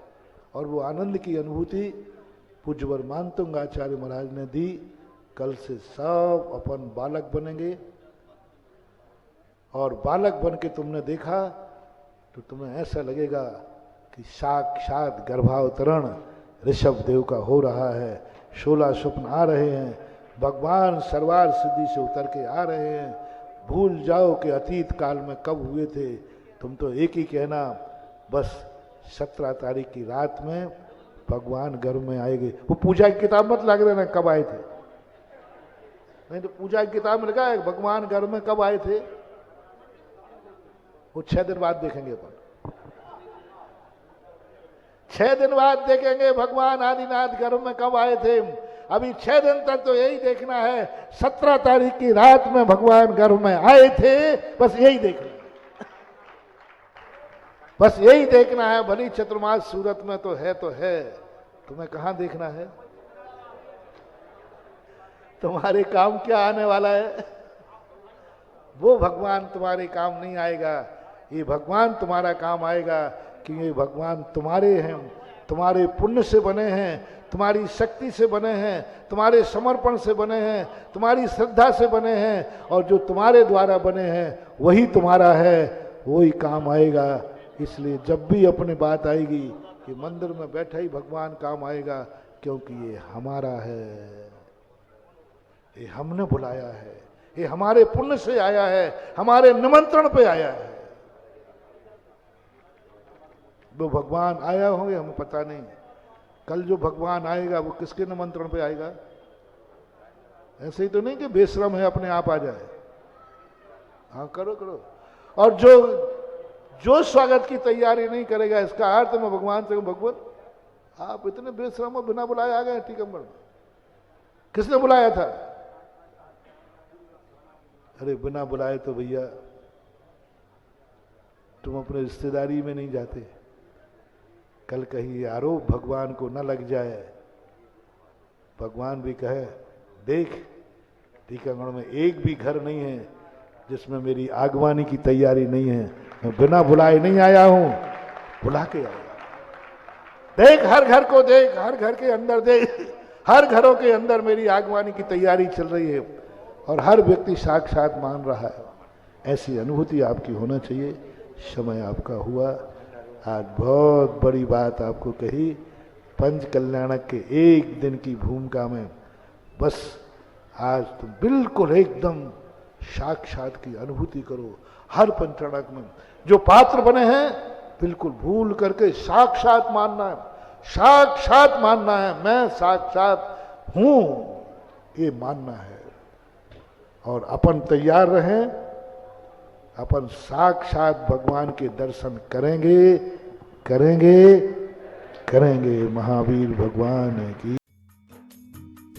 Speaker 3: और वो आनंद की अनुभूति पूज्यवर मानतुंग आचार्य महाराज ने दी। कल से सब अपन बालक बनेंगे, और बालक बन के तुमने देखा तो तुम्हें ऐसा लगेगा कि साक्षात गर्भावतरण ऋषभ देव का हो रहा है। 16 स्वप्न आ रहे हैं, भगवान सर्वार सिद्धि से उतर के आ रहे हैं। भूल जाओ कि अतीत काल में कब हुए थे। तुम तो एक ही कहना, बस 17 तारीख की रात में भगवान घर में आएंगे। वो पूजा की किताब मत लग देना कब आए थे, नहीं तो पूजा की किताब में लगा है भगवान घर में कब आए थे, वो 6 दिन बाद देखेंगे अपन। 6 दिन बाद देखेंगे भगवान आदिनाथ गर्भ में कब आए थे। अभी 6 दिन तक तो यही देखना है 17 तारीख की रात में भगवान गर्भ में आए थे, बस यही देखना है, बस यही देखना है। भली चतुर्मास सूरत में तो है, तुम्हें कहां देखना है? तुम्हारे काम क्या आने वाला है? वो भगवान तुम्हारे काम नहीं आएगा, ये भगवान तुम्हारा काम आएगा, कि ये भगवान तुम्हारे हैं, तुम्हारे पुण्य से बने हैं, तुम्हारी शक्ति से बने हैं, तुम्हारे समर्पण से बने हैं, तुम्हारी श्रद्धा से बने हैं, और जो तुम्हारे द्वारा बने हैं वही तुम्हारा है, वही काम आएगा। इसलिए जब भी अपनी बात आएगी कि मंदिर में बैठा ही भगवान काम आएगा, क्योंकि ये हमारा है, ये हमने बुलाया है, ये हमारे पुण्य से आया है, हमारे निमंत्रण पे आया है। वो भगवान आया होंगे हमें पता नहीं, कल जो भगवान आएगा वो किसके निमंत्रण पे आएगा? ऐसे ही तो नहीं कि बेशरम है अपने आप आ जाए। हाँ करो। और जो स्वागत की तैयारी नहीं करेगा, इसका अर्थ मैं भगवान से भगवान आप इतने बेशरम हो, बिना बुलाए आ गए टीकमगढ़ में। किसने बुलाया था? अरे बिना बुलाए तो भैया तुम अपने रिश्तेदारी में नहीं जाते। कल कहीं आरोप भगवान को न लग जाए, भगवान भी कहे देख टीकमगढ़ में एक भी घर नहीं है जिसमें मेरी आगवानी की तैयारी नहीं है, मैं बिना बुलाए नहीं आया हूं, बुला के आया। देख हर घर को देख, हर घर के अंदर देख, हर घरों के अंदर मेरी आगवानी की तैयारी चल रही है और हर व्यक्ति साक्षात मान रहा है। ऐसी अनुभूति आपकी होना चाहिए। समय आपका हुआ, आज बहुत बड़ी बात आपको कही, पंच कल्याणक के एक दिन की भूमिका में बस आज तो बिल्कुल एकदम साक्षात की अनुभूति करो। हर पंचकल्याणक में जो पात्र बने हैं बिल्कुल भूल करके साक्षात मानना है, साक्षात मानना है, मैं साक्षात हूं ये मानना है। और अपन तैयार रहें, अपन साक्षात भगवान के दर्शन करेंगे करेंगे करेंगे। महावीर भगवान की।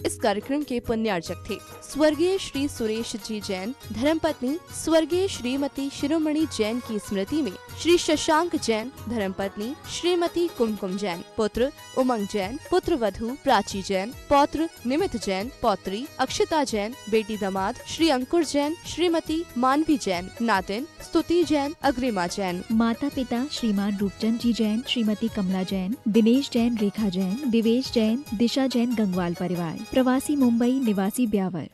Speaker 1: इस कार्यक्रम के पुण्यार्चक थे स्वर्गीय श्री सुरेश जी जैन, धर्मपत्नी स्वर्गीय श्रीमती शिरोमणि जैन की स्मृति में श्री शशांक जैन, धर्मपत्नी श्रीमती कुमकुम जैन, पुत्र उमंग जैन, पुत्र वधू प्राची जैन, पौत्र निमित जैन, पौत्री अक्षता जैन, बेटी दामाद श्री अंकुर जैन, श्रीमती मानवी जैन, नातिन स्तुति जैन, अग्रिमा जैन।
Speaker 2: माता पिता श्रीमान रूपचंद जी जैन, श्रीमती कमला जैन, दिनेश जैन, रेखा जैन, दिवेश जैन, दिशा जैन, गंगवाल परिवार, प्रवासी मुंबई, निवासी ब्यावर।